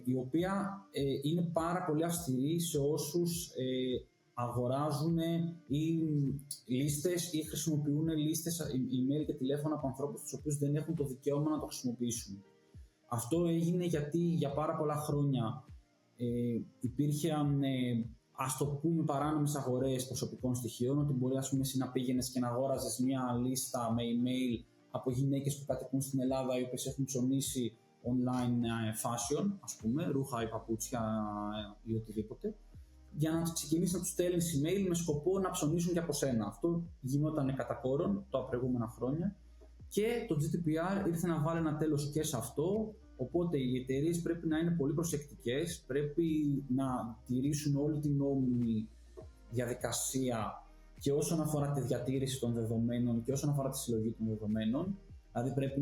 η οποία είναι πάρα πολύ αυστηρή σε όσους αγοράζουν ή λίστες ή χρησιμοποιούν λίστες email και τηλέφωνα από ανθρώπους τους οποίους δεν έχουν το δικαίωμα να το χρησιμοποιήσουν. Αυτό έγινε γιατί για πάρα πολλά χρόνια υπήρχαν, ας το πούμε, παράνομες αγορές προσωπικών στοιχείων, ότι μπορεί, ας πούμε, εσύ να πήγαινες και να αγόραζες μια λίστα με email από γυναίκες που κατοικούν στην Ελλάδα, οι οποίες έχουν ψωνίσει online fashion, ας πούμε, ρούχα ή παπούτσια ή οτιδήποτε, για να ξεκινήσει να τους στέλνεις email με σκοπό να ψωνίσουν και από σένα. Αυτό γινόταν κατά κόρον τα προηγούμενα χρόνια και το GDPR ήρθε να βάλει ένα τέλος και σε αυτό. Οπότε οι εταιρείες πρέπει να είναι πολύ προσεκτικές, πρέπει να τηρήσουν όλη την νόμιμη διαδικασία και όσον αφορά τη διατήρηση των δεδομένων και όσον αφορά τη συλλογή των δεδομένων. Δηλαδή πρέπει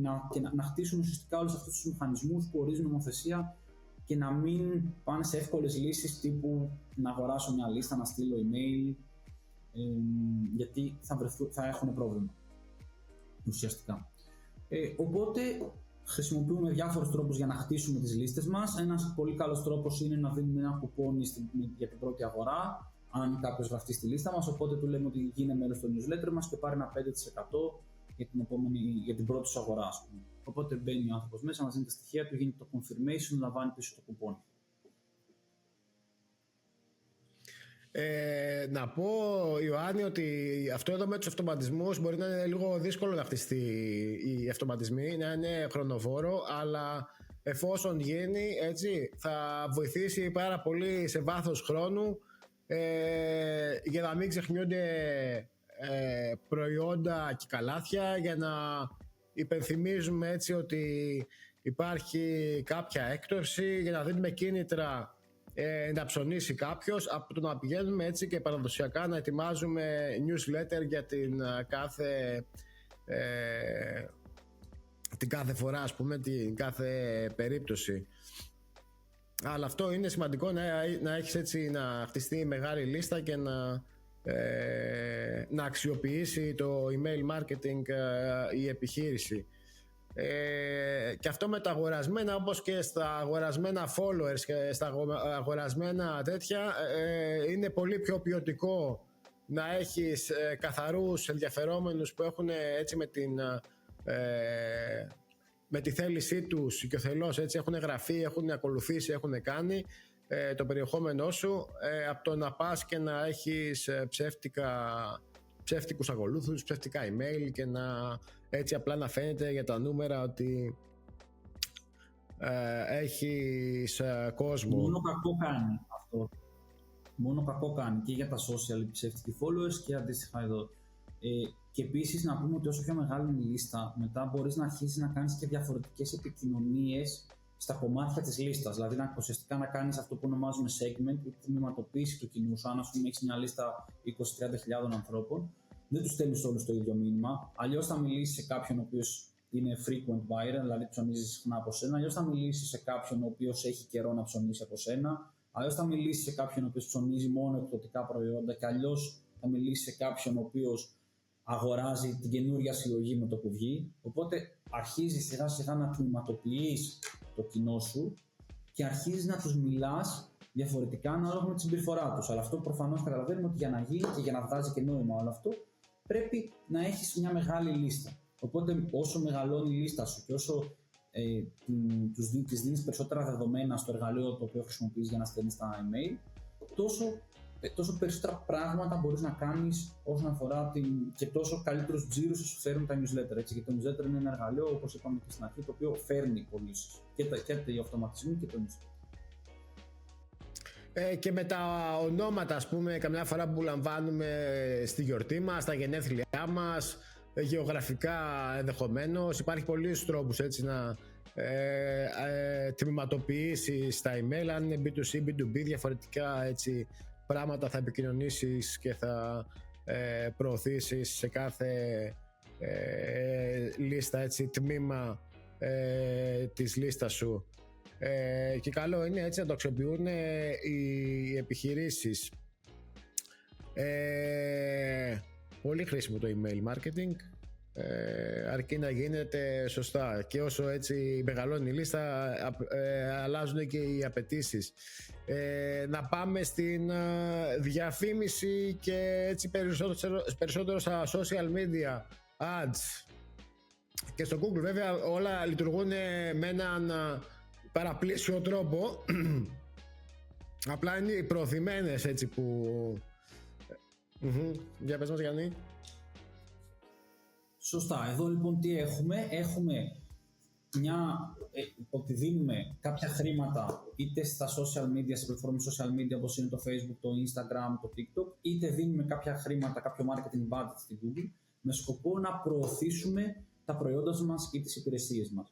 να χτίσουν ουσιαστικά όλους αυτούς τους μηχανισμούς που ορίζει η νομοθεσία και να μην πάνε σε εύκολες λύσεις τύπου να αγοράσω μια λίστα, να στείλω email, γιατί θα έχουν πρόβλημα ουσιαστικά. Οπότε χρησιμοποιούμε διάφορους τρόπους για να χτίσουμε τις λίστες μας. Ένας πολύ καλός τρόπος είναι να δίνουμε ένα κουπόνι για την πρώτη αγορά, αν κάποιος γραφτεί στη λίστα μας, οπότε του λέμε ότι γίνει μέλος στο newsletter μας και πάρει ένα 5% για την πρώτη σου αγορά, ας πούμε. Οπότε μπαίνει ο άνθρωπος μέσα, μας δίνει τα στοιχεία του, γίνεται το confirmation, λαμβάνει πίσω το κουπόνι. Να πω, Ιωάννη, ότι αυτό εδώ με τους αυτοματισμούς μπορεί να είναι λίγο δύσκολο να χτιστεί οι αυτοματισμοί, να είναι χρονοβόρο, αλλά εφόσον γίνει έτσι θα βοηθήσει πάρα πολύ σε βάθος χρόνου για να μην ξεχνιούνται προϊόντα και καλάθια, για να υπενθυμίζουμε έτσι ότι υπάρχει κάποια έκπτωση, για να δίνουμε κίνητρα να ψωνίσει κάποιος, από το να πηγαίνουμε έτσι και παραδοσιακά να ετοιμάζουμε newsletter για την κάθε φορά, ας πούμε, την κάθε περίπτωση. Αλλά αυτό είναι σημαντικό, να έχεις έτσι, να χτιστεί μεγάλη λίστα και να αξιοποιήσει το email marketing η επιχείρηση. Και αυτό με τα αγορασμένα, όπως και στα αγορασμένα followers και στα αγορασμένα τέτοια, είναι πολύ πιο ποιοτικό να έχεις καθαρούς ενδιαφερόμενους που έχουν έτσι με τη θέλησή τους και ο θελός έτσι έχουν γραφεί, έχουν ακολουθήσει, έχουν κάνει το περιεχόμενό σου, από το να πας και να έχεις ψεύτικους ακολούθους, ψεύτικα email και έτσι απλά να φαίνεται για τα νούμερα ότι έχεις κόσμο. Μόνο κακό κάνει αυτό. Μόνο κακό κάνει και για τα social οι ψεύτικοι followers και αντίστοιχα εδώ. Και επίσης να πούμε ότι όσο πιο μεγάλη είναι η λίστα, μετά μπορείς να αρχίσεις να κάνεις και διαφορετικές επικοινωνίες στα κομμάτια της λίστας. Δηλαδή ουσιαστικά να κάνεις αυτό που ονομάζουμε segment ή τμηματοποίηση του κοινού σου. Αν ας πούμε έχεις μια λίστα 20-30 χιλιάδων ανθρώπων, δεν τους στέλνεις όλους το ίδιο μήνυμα. Αλλιώς θα μιλήσεις σε κάποιον ο οποίος είναι frequent buyer, δηλαδή ψωνίζει συχνά από σένα. Αλλιώς θα μιλήσεις σε κάποιον ο οποίος έχει καιρό να ψωνίσει από σένα. Αλλιώς θα μιλήσεις σε κάποιον ο οποίος ψωνίζει μόνο εκπτωτικά προϊόντα. Και αλλιώς θα μιλήσεις σε κάποιον ο οποίος αγοράζει την καινούργια συλλογή με το που βγει. Οπότε αρχίζεις σιγά σιγά να τμηματοποιείς το κοινό σου και αρχίζεις να τους μιλάς διαφορετικά ανάλογα με τη συμπεριφορά τους. Αλλά αυτό προφανώς καταλαβαίνουμε ότι για να γίνει και για να βγάζει και νόημα όλο αυτό, πρέπει να έχεις μια μεγάλη λίστα. Οπότε όσο μεγαλώνει η λίστα σου και όσο της δίνεις περισσότερα δεδομένα στο εργαλείο το οποίο χρησιμοποιείς για να στέλνεις τα email, τόσο περισσότερα πράγματα μπορείς να κάνεις όσον αφορά και τόσο καλύτερους τζίρους σου φέρουν τα newsletter. Έτσι, γιατί το newsletter είναι ένα εργαλείο, όπως είπαμε και στην αρχή, το οποίο φέρνει πωλήσεις. Και οι αυτοματισμοί και το newsletter. Και με τα ονόματα, ας πούμε, καμιά φορά που λαμβάνουμε στη γιορτή μας, στα γενέθλιά μας, γεωγραφικά ενδεχομένως, υπάρχει πολλούς τρόπους έτσι να τμηματοποιήσεις τα email. Αν είναι B2C, B2B, διαφορετικά έτσι πράγματα θα επικοινωνήσεις και θα προωθήσεις σε κάθε λίστα, έτσι, τμήμα της λίστας σου. Και καλό είναι έτσι να το αξιοποιούν οι επιχειρήσεις. Πολύ χρήσιμο το email marketing, αρκεί να γίνεται σωστά, και όσο έτσι μεγαλώνει η λίστα αλλάζουν και οι απαιτήσεις. Να πάμε στην διαφήμιση και έτσι περισσότερο στα social media ads και στο Google. Βέβαια όλα λειτουργούν με έναν παραπλήσιο τρόπο, απλά είναι οι προωθημένες έτσι που... Για πες μας, Γιάννη. Σωστά. Εδώ λοιπόν τι έχουμε ότι δίνουμε κάποια χρήματα είτε στα social media, σε πλατφόρμες social media όπως είναι το Facebook, το Instagram, το TikTok, είτε δίνουμε κάποια χρήματα, κάποιο marketing budget στην Google με σκοπό να προωθήσουμε τα προϊόντα μας ή τις υπηρεσίες μας.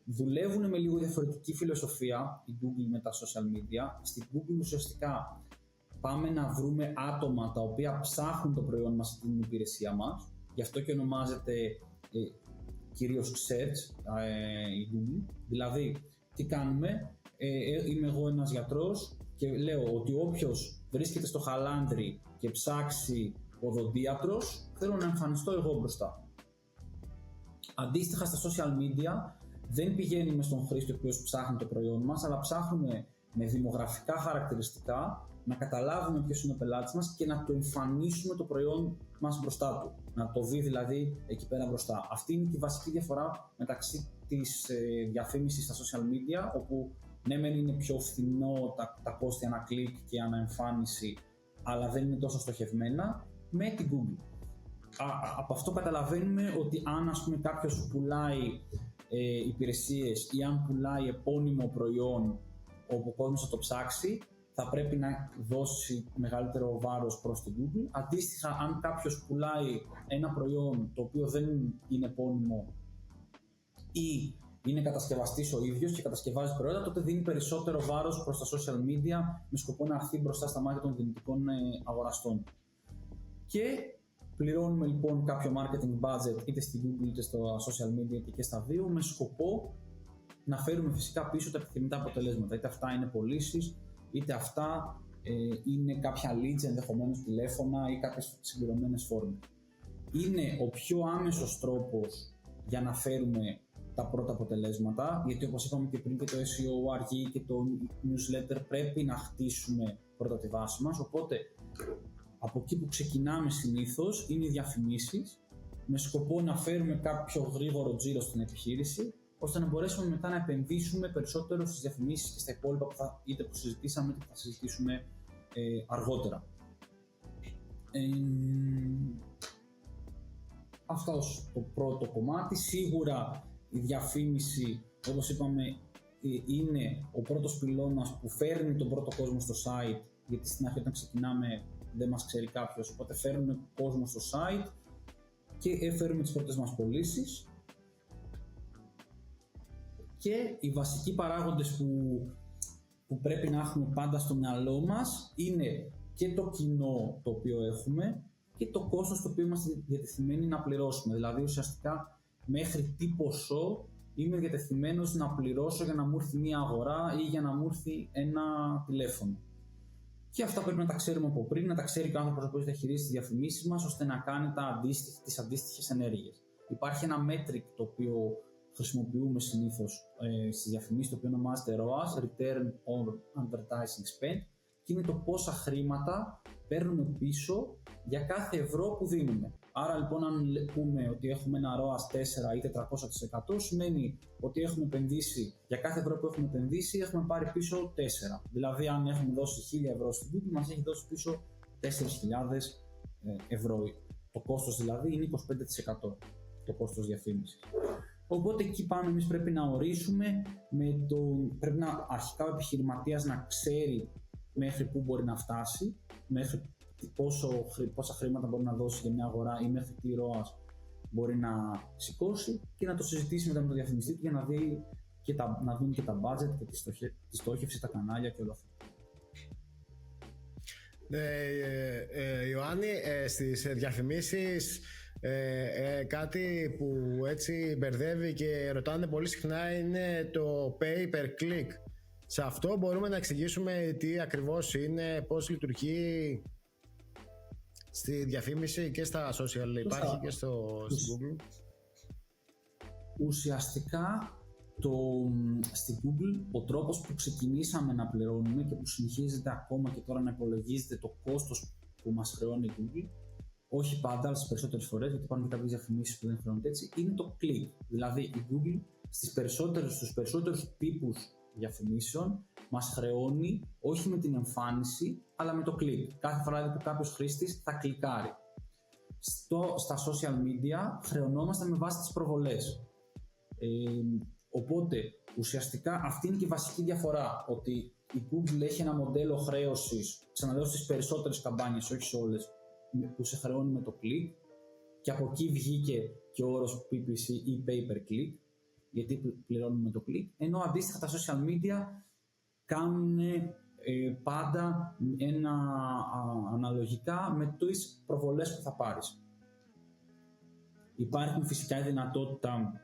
Δουλεύουν με λίγο διαφορετική φιλοσοφία η Google με τα social media. Στην Google ουσιαστικά πάμε να βρούμε άτομα τα οποία ψάχνουν το προϊόν μας ή την υπηρεσία μας. Γι' αυτό και ονομάζεται κυρίως search η Google. Δηλαδή, τι κάνουμε, είμαι εγώ ένας γιατρός και λέω ότι όποιος βρίσκεται στο Χαλάνδρι και ψάξει οδοντίατρος, θέλω να εμφανιστώ εγώ μπροστά. Αντίστοιχα στα social media δεν πηγαίνουμε στον χρήστη ο οποίος ψάχνει το προϊόν μας, αλλά ψάχνουμε με δημογραφικά χαρακτηριστικά να καταλάβουμε ποιος είναι ο πελάτης μας και να το εμφανίσουμε το προϊόν μας μπροστά του. Να το δει δηλαδή εκεί πέρα μπροστά. Αυτή είναι και η βασική διαφορά μεταξύ της διαφήμισης στα social media, όπου ναι μεν είναι πιο φθηνό τα κόστη ανά κλικ και ανά εμφάνιση, αλλά δεν είναι τόσο στοχευμένα, με την Google. Από αυτό καταλαβαίνουμε ότι αν ας πούμε κάποιος πουλάει υπηρεσίες ή αν πουλάει επώνυμο προϊόν όπου ο κόσμος θα το ψάξει, θα πρέπει να δώσει μεγαλύτερο βάρος προς την Google. Αντίστοιχα, αν κάποιος πουλάει ένα προϊόν το οποίο δεν είναι επώνυμο ή είναι κατασκευαστής ο ίδιος και κατασκευάζει προϊόντα, τότε δίνει περισσότερο βάρος προς τα social media με σκοπό να έρθει μπροστά στα μάτια των δυνητικών αγοραστών. Και πληρώνουμε λοιπόν κάποιο marketing budget είτε στην Google είτε στα social media είτε και στα δύο, με σκοπό να φέρουμε φυσικά πίσω τα επιθυμητά αποτελέσματα. Είτε αυτά είναι πωλήσεις, είτε αυτά είναι κάποια leads, ενδεχομένως τηλέφωνα ή κάποιες συμπληρωμένες φόρμες. Είναι ο πιο άμεσος τρόπος για να φέρουμε τα πρώτα αποτελέσματα, γιατί όπως είπαμε και πριν, και το SEO αργεί και το newsletter πρέπει να χτίσουμε πρώτα τη βάση μας. Οπότε από εκεί που ξεκινάμε συνήθως είναι οι διαφημίσεις, με σκοπό να φέρουμε κάποιο γρήγορο τζίρο στην επιχείρηση, ώστε να μπορέσουμε μετά να επενδύσουμε περισσότερο στις διαφημίσεις και στα υπόλοιπα που συζητήσαμε είτε που θα συζητήσουμε αργότερα. Αυτό το πρώτο κομμάτι. Σίγουρα η διαφήμιση, όπως είπαμε, είναι ο πρώτος πυλώνας που φέρνει τον πρώτο κόσμο στο site, γιατί στην αρχή όταν ξεκινάμε δεν μας ξέρει κάποιος, οπότε φέρνουμε κόσμο στο site και έφερουμε τις πρώτες μας πωλήσεις. Και οι βασικοί παράγοντες που πρέπει να έχουμε πάντα στο μυαλό μας είναι και το κοινό το οποίο έχουμε και το κόστος το οποίο είμαστε διατεθειμένοι να πληρώσουμε. Δηλαδή ουσιαστικά μέχρι τι ποσό είμαι διατεθειμένος να πληρώσω για να μου έρθει μια αγορά ή για να μου έρθει ένα τηλέφωνο. Και αυτά πρέπει να τα ξέρουμε από πριν, να τα ξέρει και ο άνθρωπος που διαχειρίζει τις διαφημίσεις μας, ώστε να κάνει τις αντίστοιχες ενέργειες. Υπάρχει ένα metric το οποίο χρησιμοποιούμε συνήθως στις διαφημίσεις, το οποίο ονομάζεται ROAS, Return on Advertising Spend, και είναι το πόσα χρήματα παίρνουμε πίσω για κάθε ευρώ που δίνουμε. Άρα λοιπόν, αν πούμε ότι έχουμε ένα ROAS 4 ή 400%, σημαίνει ότι έχουμε επενδύσει, για κάθε ευρώ που έχουμε επενδύσει, έχουμε πάρει πίσω 4. Δηλαδή, αν έχουμε δώσει 1.000 ευρώ στην Google, μας έχει δώσει πίσω 4.000 ευρώ. Το κόστος δηλαδή είναι 25% το κόστος διαφήμισης. Οπότε εκεί πάνω εμείς πρέπει να ορίσουμε, πρέπει να αρχικά ο επιχειρηματίας να ξέρει μέχρι πού μπορεί να φτάσει, μέχρι πόσα χρήματα μπορεί να δώσει για μια αγορά ή μέχρι τι ROAS μπορεί να σηκώσει, και να το συζητήσει μετά με τον διαφημιστή του για να δει να δουν και τα budget και τη στόχευση, τα κανάλια και όλα αυτά. Ιωάννη, στις διαφημίσεις κάτι που έτσι μπερδεύει και ρωτάνε πολύ συχνά είναι το pay per click. Σε αυτό μπορούμε να εξηγήσουμε τι ακριβώς είναι, πώς λειτουργεί στη διαφήμιση και στα social, υπάρχει και στην Google. Ουσιαστικά στη Google ο τρόπος που ξεκινήσαμε να πληρώνουμε και που συνεχίζεται ακόμα και τώρα να υπολογίζεται το κόστος που μας χρεώνει η Google, όχι πάντα, αλλά στις περισσότερες φορές, γιατί υπάρχουν και κάποιες διαφημίσεις που δεν χρεώνονται έτσι, είναι το click. Δηλαδή η Google στους περισσότερους τύπους διαφημίσεων μας χρεώνει όχι με την εμφάνιση, αλλά με το click. Κάθε φορά που κάποιος χρήστης θα κλικάρει. Στα social media χρεωνόμαστε με βάση τις προβολές. Οπότε ουσιαστικά αυτή είναι και η βασική διαφορά, ότι η Google έχει ένα μοντέλο χρέωσης, ξαναλέω, στις περισσότερες καμπάνιες, όχι σε όλες, που σε χρεώνει με το click, και από εκεί βγήκε και ο όρος PPC ή pay per click, γιατί πληρώνουμε με το click, ενώ αντίστοιχα τα social media κάνουν πάντα αναλογικά με τις προβολές που θα πάρεις. Υπάρχουν φυσικά η δυνατότητα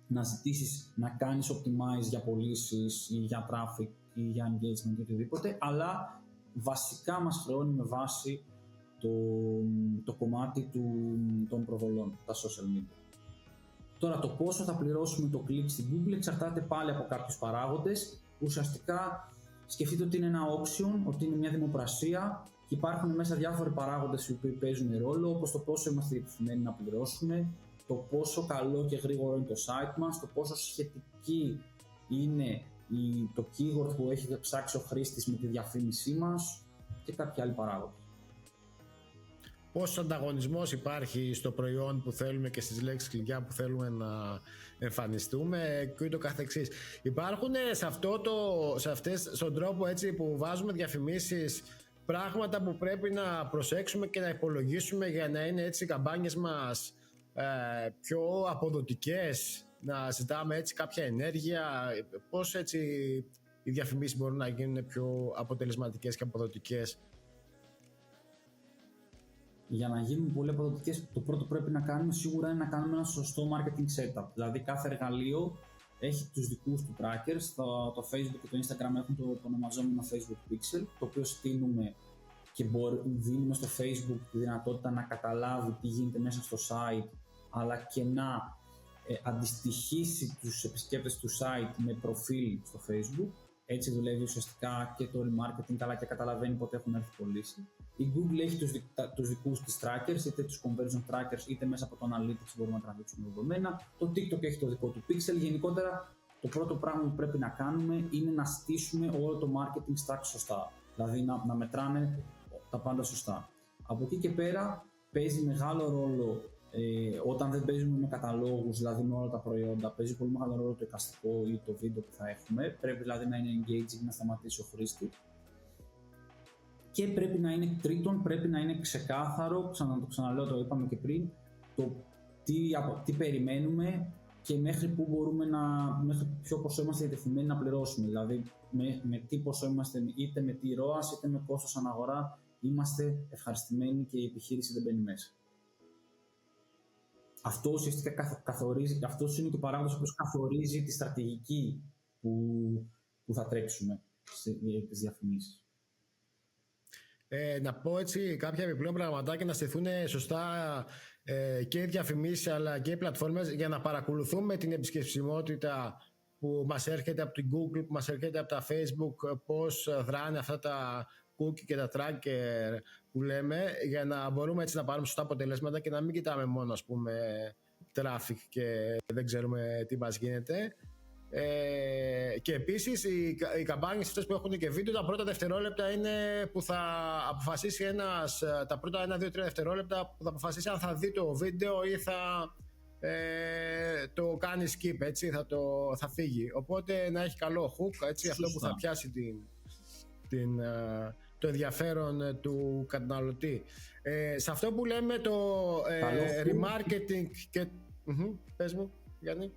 να ζητήσεις να κάνεις optimize για πωλήσεις ή για traffic ή για engagement ή οτιδήποτε, αλλά βασικά μας χρεώνει με βάση το κομμάτι των προβολών, τα social media. Τώρα το πόσο θα πληρώσουμε το click στην Google εξαρτάται πάλι από κάποιους παράγοντες. Ουσιαστικά σκεφτείτε ότι είναι ένα auction, ότι είναι μια δημοπρασία και υπάρχουν μέσα διάφοροι παράγοντες οι οποίοι παίζουν ρόλο, όπως το πόσο είμαστε διατεθειμένοι να πληρώσουμε, το πόσο καλό και γρήγορο είναι το site μας, το πόσο σχετική είναι το keyword που έχει ψάξει ο χρήστης με τη διαφήμισή μας και κάποιοι άλλοι παράγοντες. Πόσος ανταγωνισμός υπάρχει στο προϊόν που θέλουμε και στις λέξεις κλειδιά που θέλουμε να εμφανιστούμε και ούτω καθεξής. Υπάρχουν στον τρόπο έτσι που βάζουμε διαφημίσεις πράγματα που πρέπει να προσέξουμε και να υπολογίσουμε για να είναι έτσι οι καμπάνιες μας πιο αποδοτικές, να ζητάμε έτσι κάποια ενέργεια, πώς έτσι οι διαφημίσεις μπορούν να γίνουν πιο αποτελεσματικές και αποδοτικές? Για να γίνουν πολύ αποδοτικές, το πρώτο που πρέπει να κάνουμε σίγουρα είναι να κάνουμε ένα σωστό marketing setup. Δηλαδή κάθε εργαλείο έχει τους δικούς του trackers. Το Facebook και το Instagram έχουν το ονομαζόμενο Facebook Pixel, το οποίο στείλουμε και δίνουμε στο Facebook τη δυνατότητα να καταλάβει τι γίνεται μέσα στο site, αλλά και να αντιστοιχίσει τους επισκέπτες του site με προφίλ στο Facebook. Έτσι δουλεύει ουσιαστικά και το remarketing, αλλά και καταλαβαίνει πότε έχουν έρθει πωλήσεις. Η Google έχει τους δικούς της trackers, είτε τους conversion trackers, είτε μέσα από το analytics μπορούμε να τραβήξουμε δεδομένα. Το TikTok έχει το δικό του pixel. Γενικότερα, το πρώτο πράγμα που πρέπει να κάνουμε είναι να στήσουμε όλο το marketing stack σωστά. Δηλαδή να μετράνε τα πάντα σωστά. Από εκεί και πέρα παίζει μεγάλο ρόλο όταν δεν παίζουμε με καταλόγους, δηλαδή με όλα τα προϊόντα, παίζει πολύ μεγάλο ρόλο το εικαστικό ή το βίντεο που θα έχουμε. Πρέπει δηλαδή να είναι engaging, να σταματήσει ο χρήστης. Και πρέπει να είναι ξεκάθαρο, το ξαναλέω, το είπαμε και πριν, το τι περιμένουμε και μέχρι ποιο ποσό είμαστε διατεθειμένοι να πληρώσουμε. Δηλαδή, με τι ποσό είμαστε, είτε με τι ROAS, είτε με κόστος αναγορά, είμαστε ευχαριστημένοι και η επιχείρηση δεν μπαίνει μέσα. Αυτό ουσιαστικά καθορίζει, αυτός είναι και ο παράγοντας που καθορίζει τη στρατηγική που θα τρέξουμε στις διαφημίσεις. Να πω έτσι κάποια επιπλέον πραγματάκια να στηθούν σωστά και οι διαφημίσεις αλλά και οι πλατφόρμες για να παρακολουθούμε την επισκεψιμότητα που μας έρχεται από την Google, που μας έρχεται από τα Facebook, πώς δράνε αυτά τα cookie και τα tracker που λέμε, για να μπορούμε έτσι να πάρουμε σωστά αποτελέσματα και να μην κοιτάμε μόνο, ας πούμε, traffic και δεν ξέρουμε τι μας γίνεται. Και επίσης οι καμπάνιες αυτές που έχουν και βίντεο, τα πρώτα δευτερόλεπτα είναι που θα αποφασίσει ένας, τα πρώτα 1, 2, 3 δευτερόλεπτα που θα αποφασίσει αν θα δει το βίντεο ή θα το κάνει skip, έτσι, θα φύγει. Οπότε να έχει καλό hook, έτσι, αυτό που θα πιάσει το ενδιαφέρον του καταναλωτή. Σε αυτό που λέμε το remarketing και... πες μου, Γιάννη.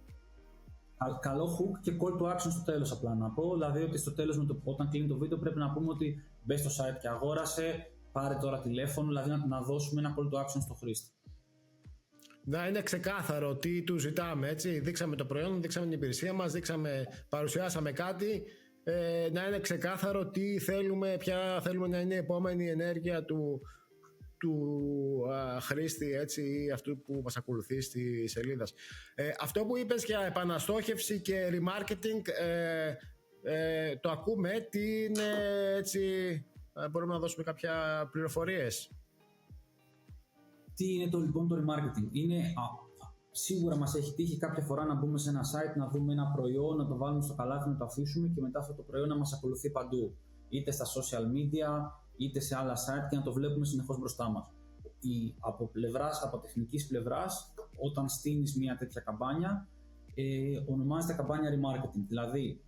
Καλό hook και call to action στο τέλος, απλά να πω. Δηλαδή ότι στο τέλος, όταν κλείνει το βίντεο, πρέπει να πούμε ότι μπες στο site και αγόρασε, πάρε τώρα τηλέφωνο, δηλαδή να δώσουμε ένα call to action στο χρήστη. Να είναι ξεκάθαρο τι του ζητάμε, έτσι. Δείξαμε το προϊόν, δείξαμε την υπηρεσία μας, παρουσιάσαμε κάτι. Να είναι ξεκάθαρο τι θέλουμε, ποια θέλουμε να είναι η επόμενη ενέργεια του χρήστη, έτσι, ή αυτού που μας ακολουθεί στη σελίδα. Αυτό που είπες για επαναστόχευση και remarketing, το ακούμε, τι είναι, έτσι, μπορούμε να δώσουμε κάποια πληροφορίες. Τι είναι λοιπόν το remarketing? Σίγουρα μας έχει τύχει κάποια φορά να μπούμε σε ένα site, να δούμε ένα προϊόν, να το βάλουμε στο καλάθι, να το αφήσουμε και μετά αυτό το προϊόν να μας ακολουθεί παντού. Είτε στα social media, είτε σε άλλα site και να το βλέπουμε συνεχώς μπροστά μας. Από τεχνικής πλευράς, όταν στείνεις μια τέτοια καμπάνια, ονομάζεται καμπάνια remarketing. Δηλαδή,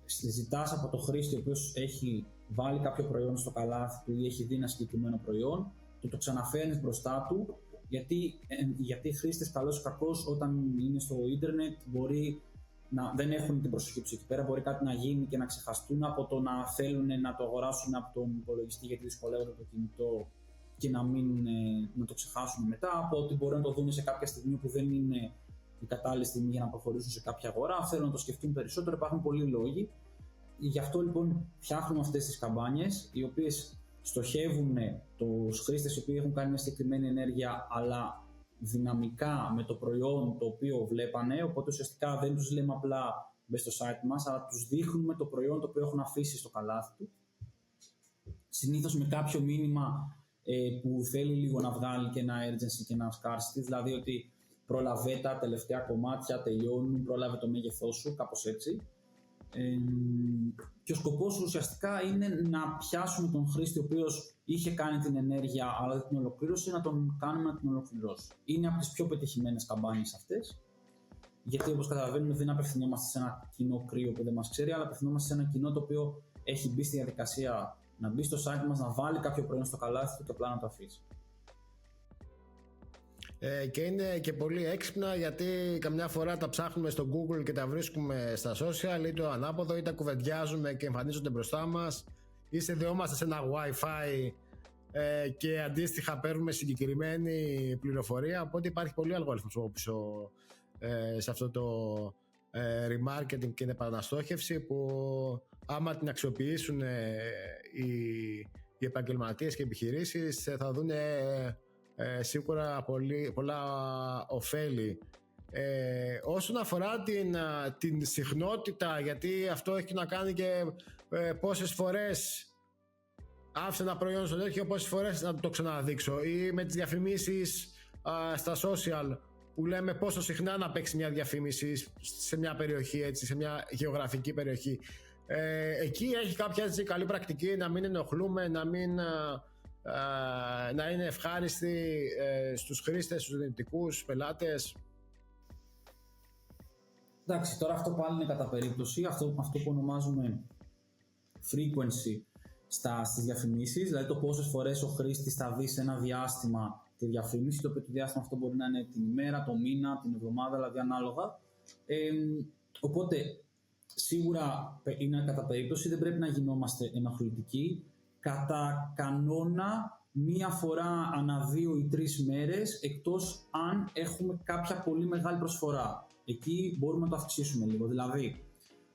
ζητάς από το χρήστη ο οποίος έχει βάλει κάποιο προϊόν στο καλάθι του ή έχει δει ένα συγκεκριμένο προϊόν, το ξαναφέρνεις μπροστά του, γιατί οι χρήστες, καλώς ή κακώς, όταν είναι στο ίντερνετ, μπορεί δεν έχουν την προσοχή τους εκεί πέρα. Μπορεί κάτι να γίνει και να ξεχαστούν από το να θέλουν να το αγοράσουν από τον υπολογιστή γιατί δυσκολεύονται το κινητό και να το ξεχάσουν μετά, από ότι μπορεί να το δουν σε κάποια στιγμή που δεν είναι η κατάλληλη στιγμή για να προχωρήσουν σε κάποια αγορά. Θέλουν να το σκεφτούν περισσότερο, υπάρχουν πολλοί λόγοι. Γι' αυτό λοιπόν φτιάχνουμε αυτές τις καμπάνιες, οι οποίες στοχεύουν τους χρήστες οι οποίοι έχουν κάνει μια συγκεκριμένη ενέργεια, αλλά δυναμικά με το προϊόν το οποίο βλέπανε. Οπότε ουσιαστικά δεν τους λέμε απλά μπες στο site μας, αλλά τους δείχνουμε το προϊόν το οποίο έχουν αφήσει στο καλάθι του. Συνήθως με κάποιο μήνυμα που θέλει λίγο να βγάλει και ένα urgency και ένα scarcity, δηλαδή ότι πρόλαβε τα τελευταία κομμάτια, τελειώνουν, πρόλαβε το μέγεθός σου, κάπως έτσι. Και ο σκοπός ουσιαστικά είναι να πιάσουμε τον χρήστη ο οποίος είχε κάνει την ενέργεια αλλά δεν την ολοκλήρωσε, να τον κάνουμε να την ολοκληρώσει. Είναι από τις πιο πετυχημένες καμπάνιες αυτές, γιατί όπως καταλαβαίνουμε δεν απευθυνόμαστε σε ένα κοινό κρύο που δεν μας ξέρει, αλλά απευθυνόμαστε σε ένα κοινό το οποίο έχει μπει στη διαδικασία να μπει στο site μας, να βάλει κάποιο προϊόν στο καλάθι του και απλά να το αφήσει. Και είναι και πολύ έξυπνα, γιατί καμιά φορά τα ψάχνουμε στο Google και τα βρίσκουμε στα social, ή το ανάποδο, ή τα κουβεντιάζουμε και εμφανίζονται μπροστά μας, ή συνδεόμαστε σε ένα Wi-Fi και αντίστοιχα παίρνουμε συγκεκριμένη πληροφορία. Οπότε υπάρχει πολύ αλγόριθμος από πίσω σε αυτό το remarketing και την επαναστόχευση, που άμα την αξιοποιήσουν οι επαγγελματίες και οι επιχειρήσεις θα δουν σίγουρα πολλά ωφέλη. Όσον αφορά την συχνότητα, γιατί αυτό έχει να κάνει και πόσες φορές άφησα ένα προϊόν στο τέτοιο, πόσες φορές να το ξαναδείξω, ή με τις διαφημίσεις στα social που λέμε πόσο συχνά να παίξει μια διαφήμιση σε μια περιοχή, έτσι, σε μια γεωγραφική περιοχή. Εκεί έχει κάποια έτσι καλή πρακτική να μην ενοχλούμε, να είναι ευχάριστοι στους χρήστες, στους δυνητικούς πελάτες. Εντάξει, τώρα αυτό πάλι είναι κατά περίπτωση, αυτό που ονομάζουμε frequency στις διαφημίσεις, δηλαδή το πόσες φορές ο χρήστης θα δει σε ένα διάστημα τη διαφήμιση, το οποίο το διάστημα αυτό μπορεί να είναι την ημέρα, το μήνα, την εβδομάδα, δηλαδή ανάλογα. Οπότε σίγουρα είναι κατά περίπτωση, δεν πρέπει να γινόμαστε ενοχλητικοί. Κατά κανόνα, μία φορά ανά 2 ή 3 μέρες, εκτός αν έχουμε κάποια πολύ μεγάλη προσφορά. Εκεί μπορούμε να το αυξήσουμε λίγο. Δηλαδή,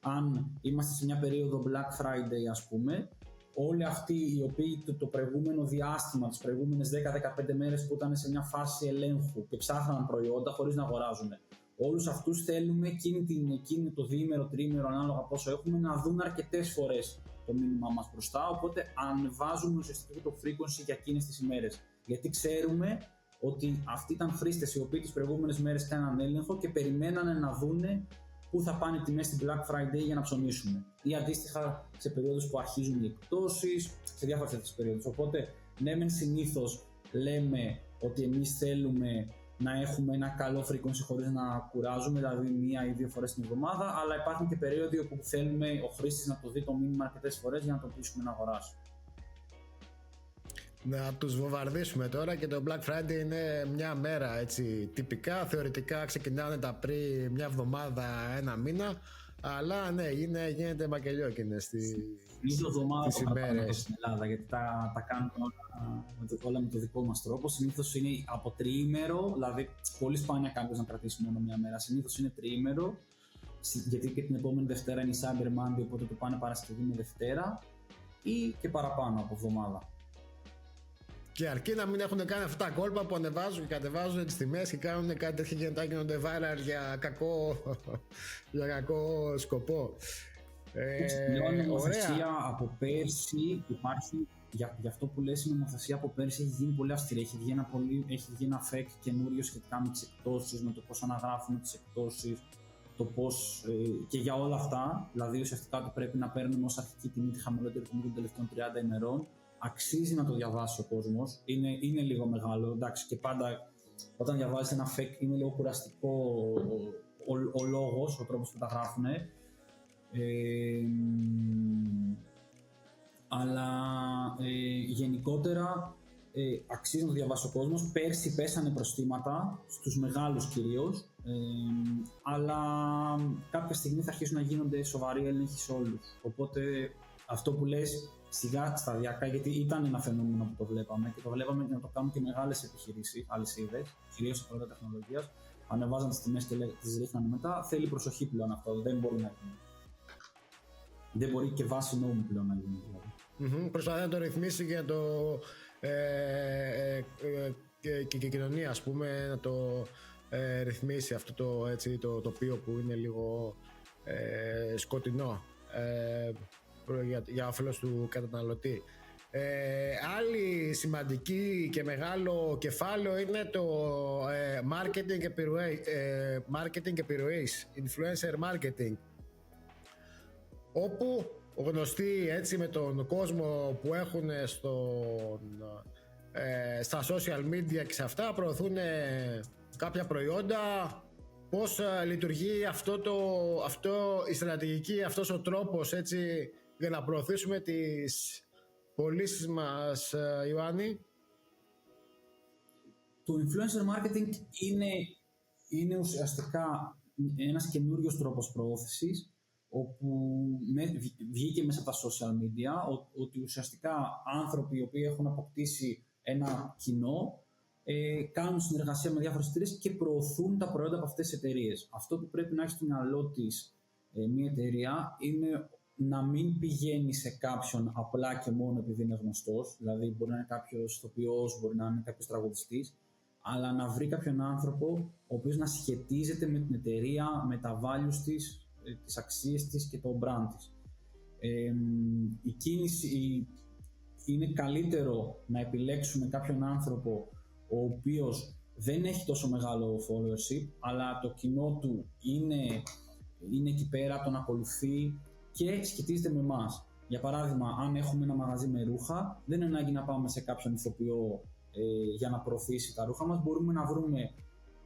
αν είμαστε σε μια περίοδο Black Friday, ας πούμε, όλοι αυτοί οι οποίοι το προηγούμενο διάστημα, τις προηγούμενες 10-15 μέρες που ήταν σε μια φάση ελέγχου και ψάχναν προϊόντα χωρίς να αγοράζουν, όλους αυτούς θέλουμε εκείνη το διήμερο, τριήμερο, ανάλογα πόσο έχουμε, να δουν αρκετές φορές το μήνυμά μας μπροστά. Οπότε ανεβάζουμε ουσιαστικά το frequency για εκείνες τις ημέρες. Γιατί ξέρουμε ότι αυτοί ήταν χρήστες οι οποίοι τις προηγούμενες μέρες κάναν έλεγχο και περιμένανε να δούνε πού θα πάνε τιμές στην Black Friday για να ψωνίσουμε. Ή αντίστοιχα σε περίοδους που αρχίζουν οι εκπτώσεις, σε διάφορες τέτοιες περίοδους. Οπότε, ναι, μεν συνήθως λέμε ότι εμείς θέλουμε να έχουμε ένα καλό frequency χωρίς να κουράζουμε, δηλαδή 1 ή 2 φορές την εβδομάδα, αλλά υπάρχουν και περίοδοι όπου θέλουμε ο χρήστης να το δει το μήνυμα αρκετές φορές για να το πείσουμε να αγοράσει. Να τους βομβαρδίσουμε τώρα, και το Black Friday είναι μια μέρα έτσι τυπικά, θεωρητικά ξεκινάνε τα πριν μια εβδομάδα, ένα μήνα, αλλά ναι, γίνεται μακελιόκινες τις ημέρες στην Ελλάδα, γιατί τα κάνουμε όλα με το δικό μας τρόπο. Συνήθως είναι από τριήμερο, δηλαδή πολύ σπάνια κάποιος να κρατήσει μόνο μια μέρα. Συνήθως είναι τριήμερο, γιατί και την επόμενη Δευτέρα είναι η Cyber Monday, οπότε το πάνε Παρασκευή με Δευτέρα ή και παραπάνω από εβδομάδα. Και αρκεί να μην έχουν κάνει αυτά τα κόλπα που ανεβάζουν και κατεβάζουν τις τιμές και κάνουν κάτι τέτοια και μετά γίνονται viral για κακό σκοπό. Πλέον η νομοθεσία από πέρσι υπάρχει, για αυτό που λες, η νομοθεσία από πέρσι έχει γίνει πολύ αυστηρή. Έχει βγει ένα FAQ καινούριο σχετικά με τις εκπτώσεις, με το πώς αναγράφουμε τις εκπτώσεις, το πώς και για όλα αυτά. Δηλαδή ουσιαστικά ότι πρέπει να παίρνουμε ως αρχική τιμή τη χαμηλότερη τιμή των τελευταίων 30 ημερών. Αξίζει να το διαβάσει ο κόσμος. Είναι λίγο μεγάλο, εντάξει, και πάντα όταν διαβάζεις ένα fake είναι λίγο κουραστικό ο λόγος, ο τρόπος που τα γράφουν. Αλλά γενικότερα αξίζει να το διαβάσει ο κόσμος. Πέρσι πέσανε προστήματα, στους μεγάλους κυρίως, αλλά κάποια στιγμή θα αρχίσουν να γίνονται σοβαροί έλεγχοι σε όλους. Οπότε αυτό που λες, σιγά σταδιακά, γιατί ήταν ένα φαινόμενο που το βλέπαμε και το βλέπαμε να το κάνουν και μεγάλες επιχειρήσεις, αλυσίδες, κυρίως σε προϊόντα τεχνολογίας, ανεβάζαν τις τιμές και τις ρίχνανε μετά. Θέλει προσοχή πλέον αυτό, δεν μπορεί να γίνει. Δεν μπορεί και βάσει νόμου πλέον να γίνει. Δηλαδή. Προσπαθεί να το ρυθμίσει και να το και η κοινωνία, ας πούμε, να το ρυθμίσει αυτό το τοπίο που είναι λίγο σκοτεινό για όφελος του καταναλωτή. Άλλη σημαντική και μεγάλο κεφάλαιο είναι το marketing επιρροής, influencer marketing, όπου γνωστοί έτσι με τον κόσμο που έχουν στα social media και σε αυτά προωθούν κάποια προϊόντα. Πώς λειτουργεί η στρατηγική, αυτός ο τρόπος έτσι για να προωθήσουμε τις πωλήσεις μας, Ιωάννη? Το influencer marketing είναι ουσιαστικά ένας καινούριος τρόπος προώθησης, όπου βγήκε μέσα από τα social media, ότι ουσιαστικά άνθρωποι οι οποίοι έχουν αποκτήσει ένα κοινό κάνουν συνεργασία με διάφορες εταιρείες και προωθούν τα προϊόντα από αυτές τις εταιρείες. Αυτό που πρέπει να έχει στο μυαλό της μια εταιρεία είναι να μην πηγαίνει σε κάποιον απλά και μόνο επειδή είναι γνωστός, δηλαδή μπορεί να είναι κάποιος ηθοποιός, μπορεί να είναι κάποιος τραγουδιστής, αλλά να βρει κάποιον άνθρωπο ο οποίος να σχετίζεται με την εταιρεία, με τα values της, τις αξίες της και το brand της. Η κίνηση είναι καλύτερο να επιλέξουμε κάποιον άνθρωπο ο οποίος δεν έχει τόσο μεγάλο followership, αλλά το κοινό του είναι εκεί πέρα, τον ακολουθεί και σχετίζεται με εμάς. Για παράδειγμα, αν έχουμε ένα μαγαζί με ρούχα, δεν είναι ανάγκη να πάμε σε κάποιον ηθοποιό για να προωθήσει τα ρούχα μας. Μπορούμε να βρούμε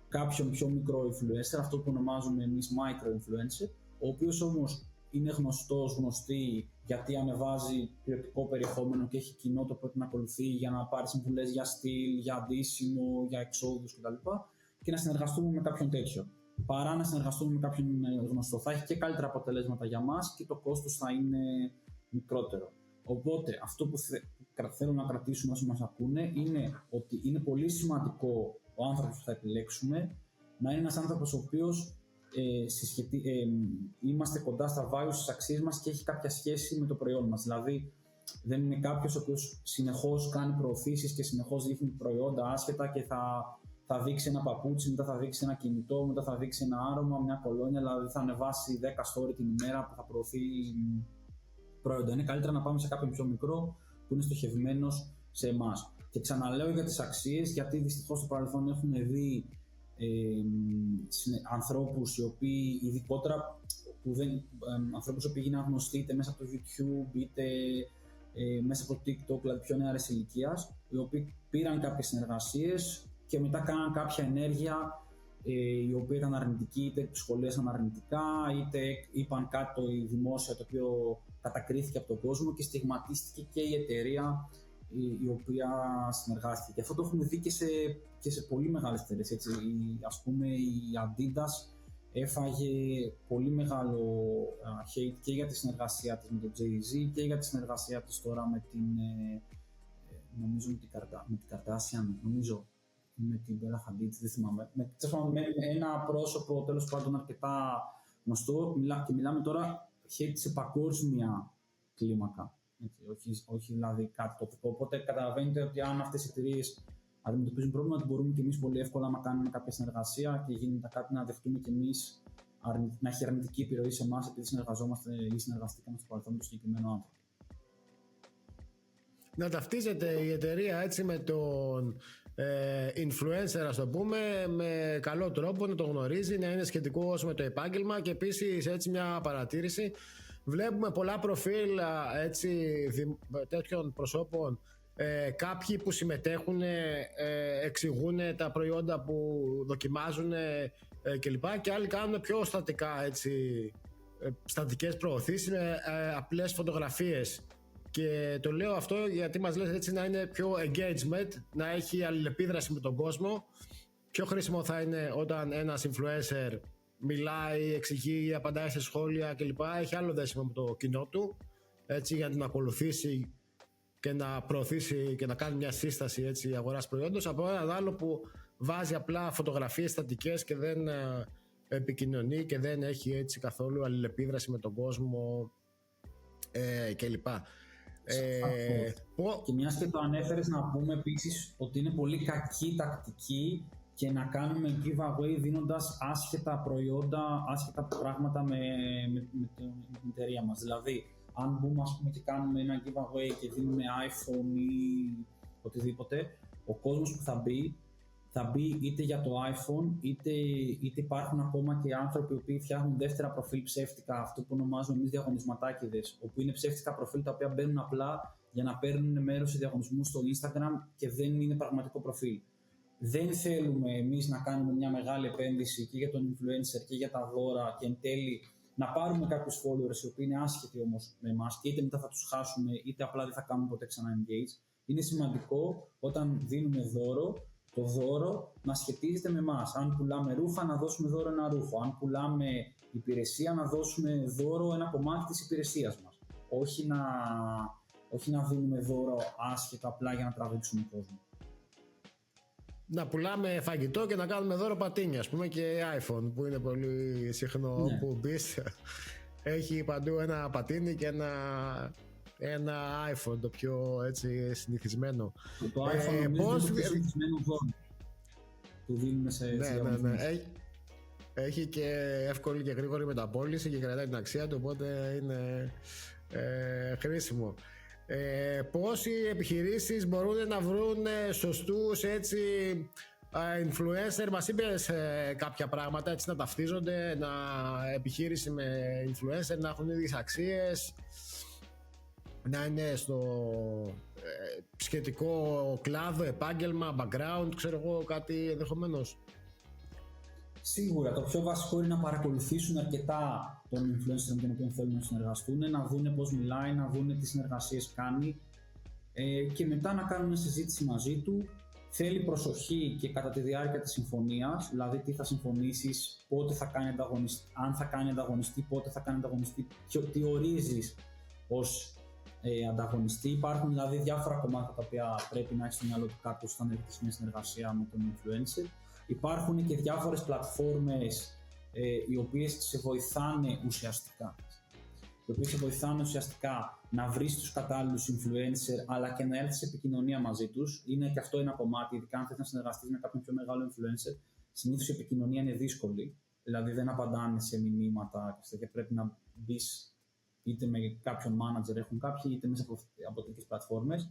κάποιον πιο μικρό influencer, αυτό που ονομάζουμε εμείς micro influencer, ο οποίος όμως είναι γνωστή γιατί ανεβάζει ποιοτικό περιεχόμενο και έχει κοινό το οποίο την ακολουθεί για να πάρει συμβουλές για στυλ, για αντίσημο, για εξόδους κτλ. Και να συνεργαστούμε με κάποιον τέτοιο. Παρά να συνεργαστούμε με κάποιον γνωστό. Θα έχει και καλύτερα αποτελέσματα για μας και το κόστος θα είναι μικρότερο. Οπότε αυτό που θέλω να κρατήσουμε όσοι μας ακούνε είναι ότι είναι πολύ σημαντικό ο άνθρωπος που θα επιλέξουμε να είναι ένας άνθρωπος ο οποίος είμαστε κοντά στα values, στις αξίες μας και έχει κάποια σχέση με το προϊόν μας. Δηλαδή δεν είναι κάποιος ο οποίος συνεχώς κάνει προωθήσεις και συνεχώς δείχνει προϊόντα άσχετα και θα δείξει ένα παπούτσι, μετά θα δείξει ένα κινητό, μετά θα δείξει ένα άρωμα, μια κολόνια, δηλαδή θα ανεβάσει 10 story την ημέρα που θα προωθεί προϊόντα. Είναι καλύτερα να πάμε σε κάποιον πιο μικρό που είναι στοχευμένος σε εμάς. Και ξαναλέω για τις αξίες, γιατί δυστυχώς στο παρελθόν έχουμε δει ανθρώπους οι οποίοι, ειδικότερα ανθρώπους οι οποίοι γίνανε γνωστοί είτε μέσα από το YouTube είτε μέσα από το TikTok, δηλαδή πιο νεαρής ηλικίας, οι οποίοι πήραν κάποιες συνεργασίες και μετά κάναν κάποια ενέργεια η οποία ήταν αρνητική, είτε τους σχολίασαν αρνητικά, είτε είπαν κάτι δημόσια το οποίο κατακρίθηκε από τον κόσμο και στιγματίστηκε και η εταιρεία η οποία συνεργάστηκε. Και αυτό το έχουμε δει και σε πολύ μεγάλες εταιρείες. Ας πούμε η Adidas έφαγε πολύ μεγάλο hate και για τη συνεργασία της με τον Jay-Z και για τη συνεργασία της τώρα με την νομίζω με την Kardashian, νομίζω με την Bella Hadid, δεν θυμάμαι. Με ένα πρόσωπο τέλος πάντων αρκετά γνωστό και μιλάμε τώρα hate σε παγκόσμια κλίμακα. Όχι δηλαδή κάτι τοπικό. Οπότε καταλαβαίνετε ότι αν αυτές οι εταιρείες αντιμετωπίζουν πρόβλημα, μπορούμε και εμείς πολύ εύκολα να κάνουμε κάποια συνεργασία και γίνεται κάτι να δεχτούμε και εμείς να έχει αρνητική επιρροή σε εμάς επειδή συνεργαζόμαστε ή συνεργαστήκαμε στο παρελθόν με το συγκεκριμένο άνθρωπο. Να ταυτίζεται η εταιρεία έτσι με τον influencer, ας το πούμε, με καλό τρόπο, να τον γνωρίζει, να είναι σχετικός με το επάγγελμα. Και επίσης έτσι μια παρατήρηση, βλέπουμε πολλά προφίλ έτσι, τέτοιων προσώπων, κάποιοι που συμμετέχουν, εξηγούν τα προϊόντα που δοκιμάζουν κλπ. Και άλλοι κάνουν πιο στατικά, έτσι, στατικές προωθήσεις με απλές φωτογραφίες. Και το λέω αυτό γιατί μας λες έτσι να είναι πιο engagement, να έχει αλληλεπίδραση με τον κόσμο. Πιο χρήσιμο θα είναι όταν ένας influencer μιλάει, εξηγεί, απαντάει σε σχόλια κλπ. Έχει άλλο δέσιμο με το κοινό του, έτσι, για να την ακολουθήσει και να προωθήσει και να κάνει μια σύσταση, έτσι, αγοράς προϊόντος, από έναν άλλο που βάζει απλά φωτογραφίες στατικές και δεν επικοινωνεί και δεν έχει έτσι καθόλου αλληλεπίδραση με τον κόσμο κλπ. Και μιας και το ανέφερες, να πούμε επίσης ότι είναι πολύ κακή τακτική και να κάνουμε giveaway δίνοντας άσχετα προϊόντα, άσχετα πράγματα με την εταιρεία μας. Δηλαδή, αν μπούμε ας πούμε και κάνουμε ένα giveaway και δίνουμε iPhone ή οτιδήποτε, ο κόσμος που θα μπει είτε για το iPhone, είτε υπάρχουν ακόμα και άνθρωποι που φτιάχνουν δεύτερα προφίλ ψεύτικα, αυτό που ονομάζουμε εμείς διαγωνισματάκηδες, όπου είναι ψεύτικα προφίλ τα οποία μπαίνουν απλά για να παίρνουν μέρος σε διαγωνισμούς στο Instagram και δεν είναι πραγματικό προφίλ. Δεν θέλουμε εμείς να κάνουμε μια μεγάλη επένδυση και για τον influencer και για τα δώρα και εν τέλει να πάρουμε κάποιους followers οι οποίοι είναι άσχετοι όμως με εμάς και είτε μετά θα τους χάσουμε είτε απλά δεν θα κάνουμε ποτέ ξανά engage. Είναι σημαντικό όταν δίνουμε δώρο, το δώρο να σχετίζεται με εμάς. Αν πουλάμε ρούχα, να δώσουμε δώρο ένα ρούχο. Αν πουλάμε υπηρεσία, να δώσουμε δώρο ένα κομμάτι της υπηρεσίας μας. Όχι να δίνουμε δώρο άσχετα απλά για να τραβήξουμε κόσμο. Να πουλάμε φαγητό και να κάνουμε δώρο πατίνια, ας πούμε, και iPhone που είναι πολύ συχνό, ναι. Που μπεις, έχει παντού ένα πατίνι και ένα iPhone, το πιο έτσι συνηθισμένο. Το iPhone είναι το πιο συνηθισμένο δώρο που δίνουμε σε ναι. Έχει και εύκολη και γρήγορη μεταπώληση και κρατάει την αξία του, οπότε είναι χρήσιμο. Πώς οι επιχειρήσεις μπορούν να βρουν σωστούς έτσι influencer? Μας είπες κάποια πράγματα, έτσι, να ταυτίζονται, να επιχείρηση με influencer, να έχουν ίδιες αξίες, να είναι στο σχετικό κλάδο, επάγγελμα, background, ξέρω εγώ, κάτι ενδεχομένως. Σίγουρα το πιο βασικό είναι να παρακολουθήσουν αρκετά τον influencer με τον οποίο θέλουν να συνεργαστούν, να δούνε πώς μιλάει, να δούνε τι συνεργασίες κάνει και μετά να κάνουν μια συζήτηση μαζί του. Θέλει προσοχή και κατά τη διάρκεια της συμφωνίας, δηλαδή τι θα συμφωνήσεις, πότε θα κάνει ανταγωνιστή, αν θα κάνει ανταγωνιστή, πότε θα κάνει ανταγωνιστή, τι ορίζεις ως ανταγωνιστή. Υπάρχουν δηλαδή διάφορα κομμάτια τα οποία πρέπει να έχει στο μυαλό του κάποιος όταν έρχεται σε μια συνεργασία με τον influencer. Υπάρχουν και διάφορες πλατφόρμες οι οποίες σε βοηθάνε ουσιαστικά να βρεις τους κατάλληλους influencer αλλά και να έρθεις σε επικοινωνία μαζί τους. Είναι και αυτό ένα κομμάτι, ειδικά αν θες να συνεργαστείς με κάποιον πιο μεγάλο influencer, συνήθως η επικοινωνία είναι δύσκολη, δηλαδή δεν απαντάνε σε μηνύματα και πρέπει να μπεις είτε με κάποιον manager έχουν κάποιοι, είτε μέσα από τέτοιες πλατφόρμες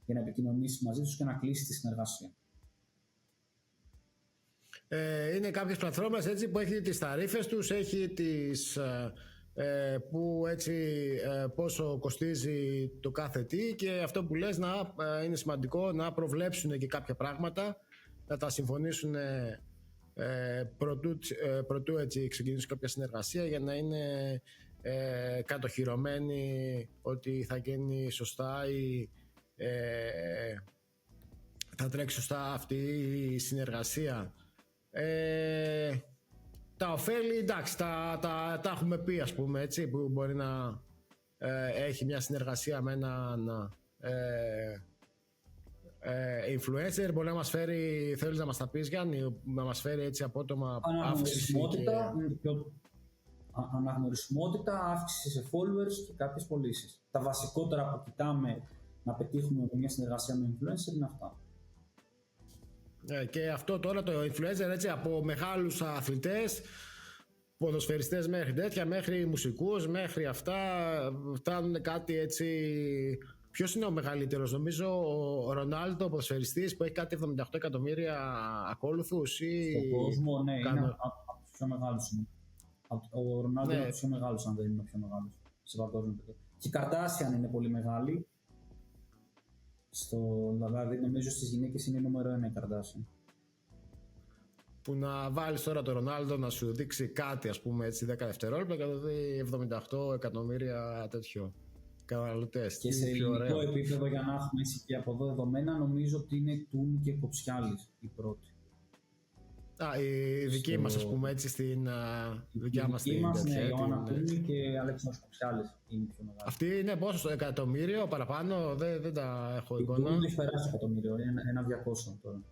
για να επικοινωνήσεις μαζί τους και να κλείσεις τη συνεργασία. Είναι κάποιες πλατφόρμες έτσι που έχει τις ταρίφες τους, έχει τις που έτσι πόσο κοστίζει το κάθε τι, και αυτό που λες είναι σημαντικό να προβλέψουν και κάποια πράγματα, να τα συμφωνήσουν προτού έτσι ξεκινήσουν κάποια συνεργασία, για να είναι κατοχυρωμένοι ότι θα γίνει σωστά ή θα τρέξει σωστά αυτή η συνεργασία. Τα ωφέλη, εντάξει, τα έχουμε πει, ας πούμε, έτσι, που μπορεί να έχει μια συνεργασία με έναν influencer, μπορεί να μας φέρει, θέλεις να μας τα πεις, Γιάννη, να μας φέρει έτσι απότομα αύξηση αναγνωρισιμότητα, αύξηση σε followers και κάποιες πωλήσεις. Τα βασικότερα που κοιτάμε να πετύχουμε από μια συνεργασία με influencer είναι αυτά. Και αυτό τώρα το influencer, έτσι, από μεγάλους αθλητές, ποδοσφαιριστές μέχρι τέτοια, μέχρι μουσικούς, μέχρι αυτά, φτάνουν κάτι έτσι. Ποιος είναι ο μεγαλύτερος? Νομίζω ο Ρονάλντο, ο ποδοσφαιριστής, που έχει κάτι 78 εκατομμύρια ακόλουθους στον κόσμο, ναι, είναι από τους πιο μεγάλους. Ο Ρονάλντο είναι από τους πιο μεγάλους, αν δεν είναι ο πιο μεγάλος σε παγκόσμιο επίπεδο. Και η Καρντάσιαν είναι πολύ μεγάλη. Δηλαδή νομίζω στις γυναίκες είναι νούμερο 1 η Καρντάσιαν. Που να βάλεις τώρα το Ρονάλντο να σου δείξει κάτι, ας πούμε, έτσι 10 δευτερόλεπτα και να δει 78 εκατομμύρια τέτοιο καταναλωτές. Και σε ελληνικό επίπεδο, για να έχουμε έτσι και από εδώ δεδομένα, νομίζω ότι είναι Τούν και Κοψιάλης η πρώτη. Η δική μας, ας πούμε, έτσι, στην δικιά μας την ναι, Ιωάννα Τούνη και Αλέξανδρος Κοψιάλης είναι πιο μεγάλη. Αυτή είναι πόσο, στο εκατομμύριο παραπάνω, δεν τα έχω εικόνα. Η Τούνη έχει περάσει εκατομμύριο, είναι ένα 200 τώρα.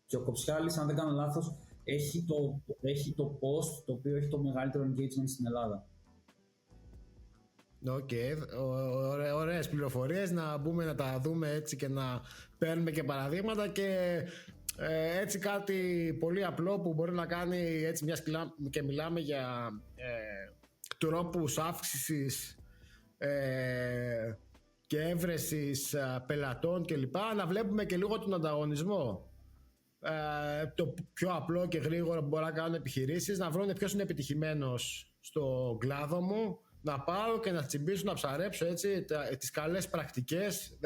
Και ο Κοψιάλης, αν δεν κάνω λάθος, έχει το post το οποίο έχει το μεγαλύτερο engagement στην Ελλάδα. Ωραίες πληροφορίες, να μπούμε να τα δούμε έτσι και να παίρνουμε και παραδείγματα, και έτσι κάτι πολύ απλό που μπορεί να κάνει, έτσι, μιας και μιλάμε για τρόπους αύξησης και έβρεσης πελατών κλπ, να βλέπουμε και λίγο τον ανταγωνισμό. Το πιο απλό και γρήγορο που μπορεί να κάνουν επιχειρήσεις, να βρουν ποιος είναι επιτυχημένος στο κλάδο μου, να πάω και να τσιμπήσω, να ψαρέψω έτσι τις καλές πρακτικές,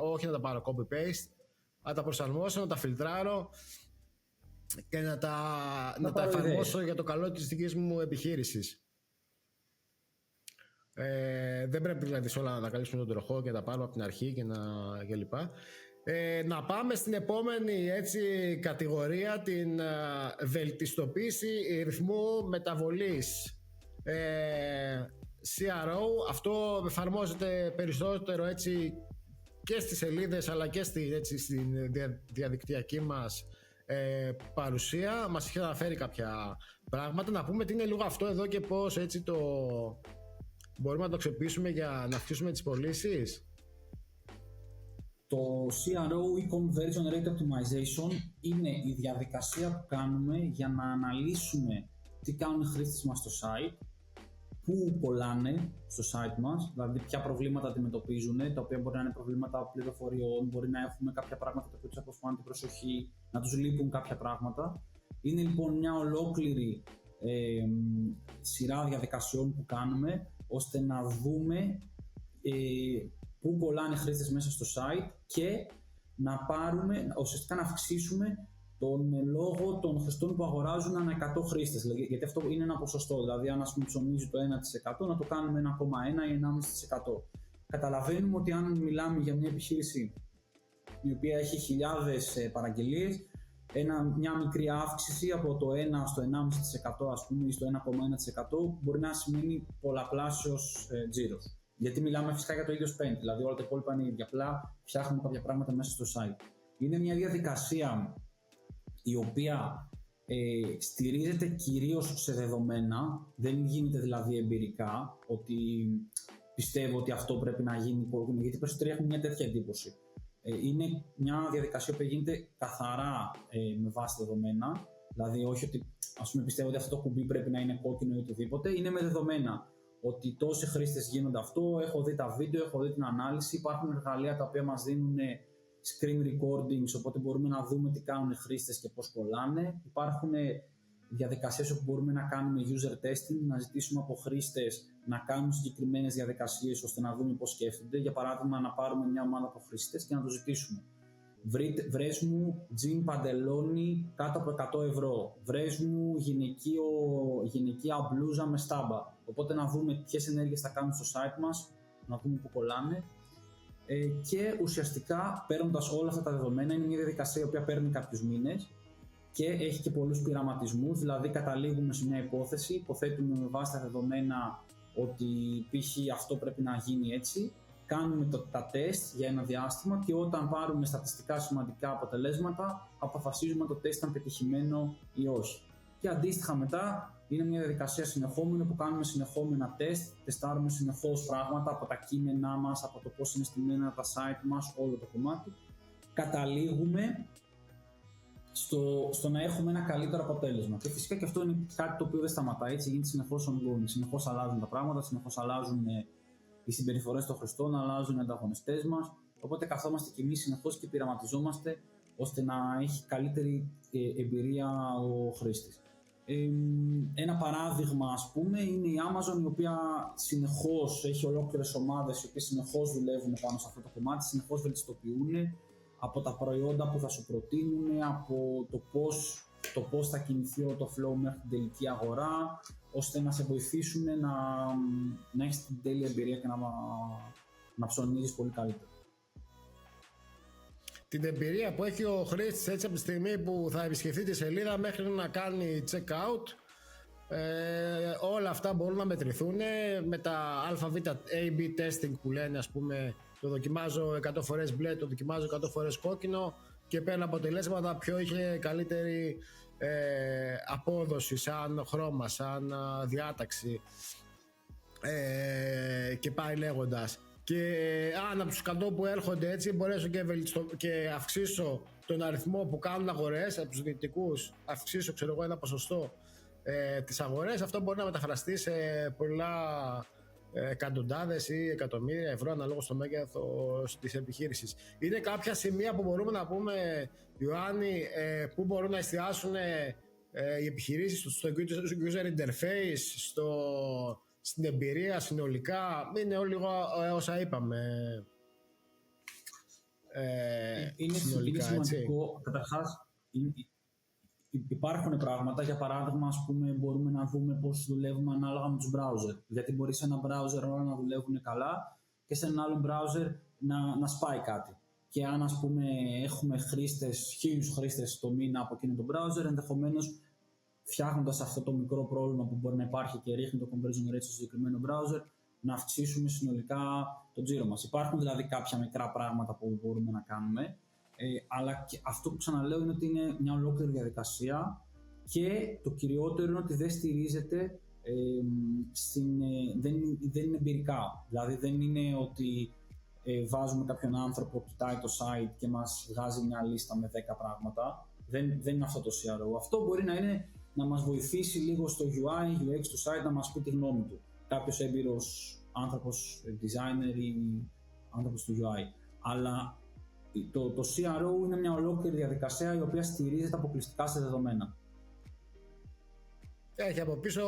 όχι να τα πάρω copy-paste, να τα προσαρμόσω, να τα φιλτράρω και να τα εφαρμόσω για το καλό της δικής μου επιχείρησης. Δεν πρέπει δηλαδή σε όλα να ανακαλύψουμε τον τροχό και να τα πάρουμε από την αρχή και λοιπά. Να πάμε στην επόμενη, έτσι, κατηγορία, την βελτιστοποίηση ρυθμού μεταβολής. CRO, αυτό εφαρμόζεται περισσότερο, έτσι, και στις σελίδες αλλά και στην διαδικτυακή μας παρουσία. Μας έχει αναφέρει κάποια πράγματα. Να πούμε τι είναι λίγο αυτό εδώ και πώς, έτσι, μπορούμε να το αξιοποιήσουμε για να αυξήσουμε τις πωλήσεις. Το CRO ή Conversion Rate Optimization είναι η διαδικασία που κάνουμε για να αναλύσουμε τι κάνουν οι χρήστες μας στο site, πού πωλάνε στο site μας, δηλαδή ποια προβλήματα αντιμετωπίζουν, τα οποία μπορεί να είναι προβλήματα πληροφοριών, μπορεί να έχουμε κάποια πράγματα τα οποία τους αποσπάνε την προσοχή, να τους λείπουν κάποια πράγματα. Είναι λοιπόν μια ολόκληρη σειρά διαδικασιών που κάνουμε ώστε να δούμε πού πωλάνε οι χρήστες μέσα στο site και να πάρουμε, ουσιαστικά να αυξήσουμε τον λόγο των χρηστών που αγοράζουν ανά 100 χρήστες. Γιατί αυτό είναι ένα ποσοστό. Δηλαδή, αν ψωνίζει το 1%, να το κάνουμε 1,1 ή 1,5%. Καταλαβαίνουμε ότι αν μιλάμε για μια επιχείρηση η οποία έχει χιλιάδες παραγγελίες, μια μικρή αύξηση από το 1 στο 1,5% ας πούμε ή στο 1,1% μπορεί να σημαίνει πολλαπλάσιος τζίρος. Γιατί μιλάμε φυσικά για το ίδιο spend, δηλαδή όλα τα υπόλοιπα είναι ίδια, απλά φτιάχνουμε κάποια πράγματα μέσα στο site. Είναι μια διαδικασία η οποία στηρίζεται κυρίως σε δεδομένα, δεν γίνεται δηλαδή εμπειρικά ότι πιστεύω ότι αυτό πρέπει να γίνει, γιατί περισσότεροι έχουν μια τέτοια εντύπωση. Είναι μια διαδικασία που γίνεται καθαρά με βάση δεδομένα, δηλαδή όχι ότι ας πούμε πιστεύω ότι αυτό το κουμπί πρέπει να είναι κόκκινο ή οτιδήποτε, είναι με δεδομένα ότι τόσοι χρήστες γίνονται αυτό, έχω δει τα βίντεο, έχω δει την ανάλυση, υπάρχουν εργαλεία τα οποία μας δίνουν screen recordings, οπότε μπορούμε να δούμε τι κάνουν οι χρήστες και πώς κολλάνε. Υπάρχουν διαδικασίες όπου μπορούμε να κάνουμε user testing, να ζητήσουμε από χρήστες να κάνουν συγκεκριμένες διαδικασίες ώστε να δούμε πώς σκέφτονται. Για παράδειγμα, να πάρουμε μια ομάδα από χρήστες και να τους ζητήσουμε: βρες μου τζιν παντελόνι κάτω από 100 ευρώ. Βρες μου γυναικεία μπλούζα με στάμπα. Οπότε να δούμε ποιες ενέργειες θα κάνουν στο site μας, να δούμε που κολλάνε. Και ουσιαστικά παίρνοντας όλα αυτά τα δεδομένα, είναι μια διαδικασία η οποία παίρνει κάποιους μήνες και έχει και πολλούς πειραματισμούς, δηλαδή καταλήγουμε σε μια υπόθεση, υποθέτουμε με βάση τα δεδομένα ότι π.χ. αυτό πρέπει να γίνει έτσι, κάνουμε τα τεστ για ένα διάστημα και όταν πάρουμε στατιστικά σημαντικά αποτελέσματα αποφασίζουμε αν το τεστ ήταν πετυχημένο ή όχι. Και αντίστοιχα μετά είναι μια διαδικασία συνεχόμενη που κάνουμε συνεχόμενα τεστ, τεστάρουμε συνεχώς πράγματα από τα κείμενά μας, από το πώς είναι στημένα τα site μας, όλο το κομμάτι. Καταλήγουμε στο να έχουμε ένα καλύτερο αποτέλεσμα. Και φυσικά και αυτό είναι κάτι το οποίο δεν σταματάει, έτσι γίνεται συνεχώς ongoing. Συνεχώς αλλάζουν τα πράγματα, συνεχώς αλλάζουν οι συμπεριφορές των χρηστών, αλλάζουν οι ανταγωνιστές μας. Οπότε καθόμαστε κι εμείς συνεχώς και πειραματιζόμαστε ώστε να έχει καλύτερη εμπειρία ο χρήστης. Ένα παράδειγμα, ας πούμε, είναι η Amazon, η οποία συνεχώς έχει ολόκληρες ομάδες οι οποίες συνεχώς δουλεύουν πάνω σε αυτό το κομμάτι, συνεχώς βελτιστοποιούν από τα προϊόντα που θα σου προτείνουν, από το πώς θα κινηθεί όλο το flow μέχρι την τελική αγορά, ώστε να σε βοηθήσουν να έχεις την τέλεια εμπειρία και να ψωνίζεις πολύ καλύτερα. Την εμπειρία που έχει ο χρήστης έτσι από τη στιγμή που θα επισκεφτεί τη σελίδα μέχρι να κάνει check-out, όλα αυτά μπορούν να μετρηθούν με τα ΑΒ AB testing που λένε, ας πούμε, το δοκιμάζω 100 φορές μπλε, το δοκιμάζω 100 φορές κόκκινο και παίρνω αποτελέσματα ποιο είχε καλύτερη απόδοση σαν χρώμα, σαν διάταξη και πάει λέγοντας. Και αν από τους 100 που έρχονται έτσι μπορέσω και αυξήσω τον αριθμό που κάνουν αγορές από τους δυνητικούς, αυξήσω ένα ποσοστό τις αγορές, αυτό μπορεί να μεταφραστεί σε πολλά εκατοντάδες ή εκατομμύρια ευρώ αναλόγως στο μέγεθος της επιχείρησης. Είναι κάποια σημεία που μπορούμε να πούμε, Ιωάννη, που μπορούν να εστιάσουν οι επιχειρήσεις στο user interface, στην εμπειρία συνολικά? Είναι λίγο όσα είπαμε είναι συνολικά, σημαντικό. Καταρχάς, υπάρχουν πράγματα, για παράδειγμα, ας πούμε, μπορούμε να δούμε πώς δουλεύουμε ανάλογα με τους browser. Γιατί μπορεί σε ένα browser όλα να δουλεύουν καλά και σε ένα άλλο browser να σπάει κάτι. Και αν, ας πούμε, έχουμε 1.000 χρήστες το μήνα από εκείνο το browser, ενδεχομένως φτιάχνοντας αυτό το μικρό πρόβλημα που μπορεί να υπάρχει και ρίχνει το conversion rate στο συγκεκριμένο browser, να αυξήσουμε συνολικά το τζίρο μας. Υπάρχουν δηλαδή κάποια μικρά πράγματα που μπορούμε να κάνουμε, αλλά και αυτό που ξαναλέω είναι ότι είναι μια ολόκληρη διαδικασία και το κυριότερο είναι ότι δεν στηρίζεται, δεν είναι εμπειρικά. Δηλαδή δεν είναι ότι βάζουμε κάποιον άνθρωπο, κοιτάει το site και μας βγάζει μια λίστα με 10 πράγματα. Δεν είναι αυτό το CRO. Αυτό μπορεί να είναι να μας βοηθήσει λίγο στο UI, UX του site, να μας πει τη γνώμη του. Κάποιος έμπειρος άνθρωπος, designer ή άνθρωπος του UI. Αλλά το CRO είναι μια ολόκληρη διαδικασία η οποία στηρίζεται αποκλειστικά σε δεδομένα. Έχει από πίσω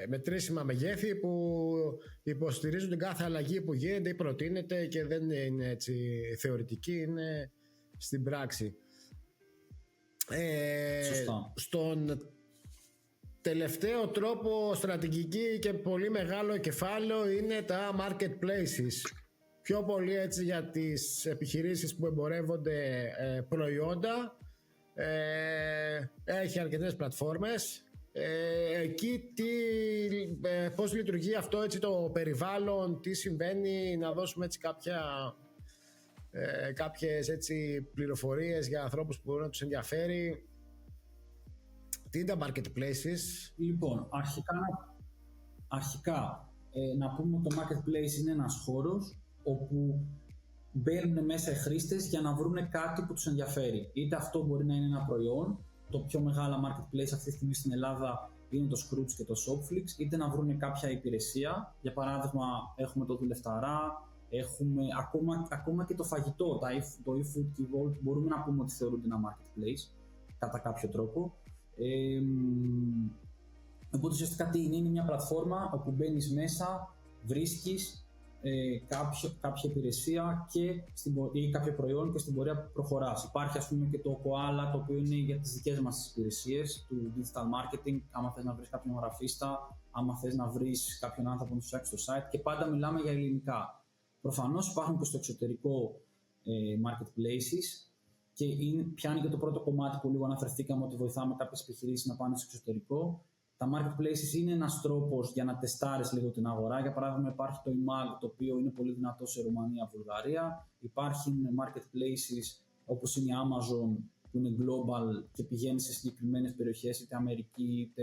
μετρήσιμα μεγέθη που υποστηρίζουν την κάθε αλλαγή που γίνεται ή προτείνεται και δεν είναι έτσι θεωρητική, είναι στην πράξη. Σωστά. Στον τελευταίο τρόπο στρατηγική και πολύ μεγάλο κεφάλαιο είναι τα marketplaces. Πιο πολύ έτσι για τις επιχειρήσεις που εμπορεύονται προϊόντα. Έχει αρκετές πλατφόρμες. Εκεί πώς λειτουργεί αυτό έτσι το περιβάλλον, τι συμβαίνει, να δώσουμε έτσι κάποιες έτσι πληροφορίες για ανθρώπους που μπορούν να τους ενδιαφέρει. Τι είναι τα marketplaces? Λοιπόν, αρχικά να πούμε ότι το marketplace είναι ένας χώρος όπου μπαίνουν μέσα οι χρήστες για να βρουν κάτι που τους ενδιαφέρει. Είτε αυτό μπορεί να είναι ένα προϊόν, το πιο μεγάλα marketplace αυτή τη στιγμή στην Ελλάδα είναι το Scrooge και το Shopflix, είτε να βρουν κάποια υπηρεσία. Για παράδειγμα, έχουμε το Δουλευταρά, έχουμε ακόμα και το φαγητό, το eFood και Volt, μπορούμε να πούμε ότι θεωρούνται ένα marketplace κατά κάποιο τρόπο. Οπότε ουσιαστικά τι είναι μια πλατφόρμα όπου μπαίνεις μέσα, βρίσκεις κάποια υπηρεσία ή κάποιο προϊόν και στην πορεία προχωράς. Υπάρχει ας πούμε και το Koala, το οποίο είναι για τις δικές μας υπηρεσίες του digital marketing. Άμα θες να βρεις κάποιον γραφίστα, άμα θες να βρεις κάποιον άνθρωπο να σου φτιάξει το site, και πάντα μιλάμε για ελληνικά. Προφανώς υπάρχουν και στο εξωτερικό marketplaces και πιάνει και το πρώτο κομμάτι που λίγο αναφερθήκαμε, ότι βοηθάμε κάποιες επιχειρήσεις να πάνε στο εξωτερικό. Τα marketplaces είναι ένας τρόπος για να τεστάρεις λίγο την αγορά. Για παράδειγμα, υπάρχει το eMag, το οποίο είναι πολύ δυνατό σε Ρουμανία, Βουλγαρία. Υπάρχουν marketplaces όπως είναι η Amazon, που είναι global και πηγαίνει σε συγκεκριμένες περιοχές, είτε Αμερική, είτε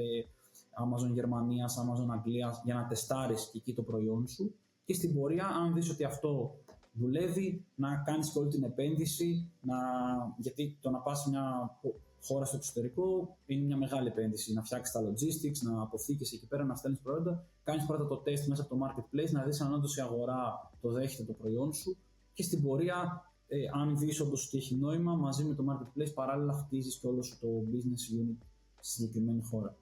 Amazon Γερμανίας, Amazon Αγγλίας, για να τεστάρεις και εκεί το προϊόν σου. Και στην πορεία, αν δεις ότι αυτό δουλεύει, να κάνεις και όλη την επένδυση, γιατί το να πας σε μια χώρα στο εξωτερικό είναι μια μεγάλη επένδυση. Να φτιάξεις τα logistics, να αποθήκεις εκεί πέρα, να στέλνεις προϊόντα. Κάνεις πρώτα το test μέσα από το marketplace, να δεις αν όντως η αγορά το δέχεται το προϊόν σου. Και στην πορεία, αν δεις όντως ότι έχει νόημα, μαζί με το marketplace παράλληλα χτίζεις και όλο σου το business unit στη συγκεκριμένη χώρα.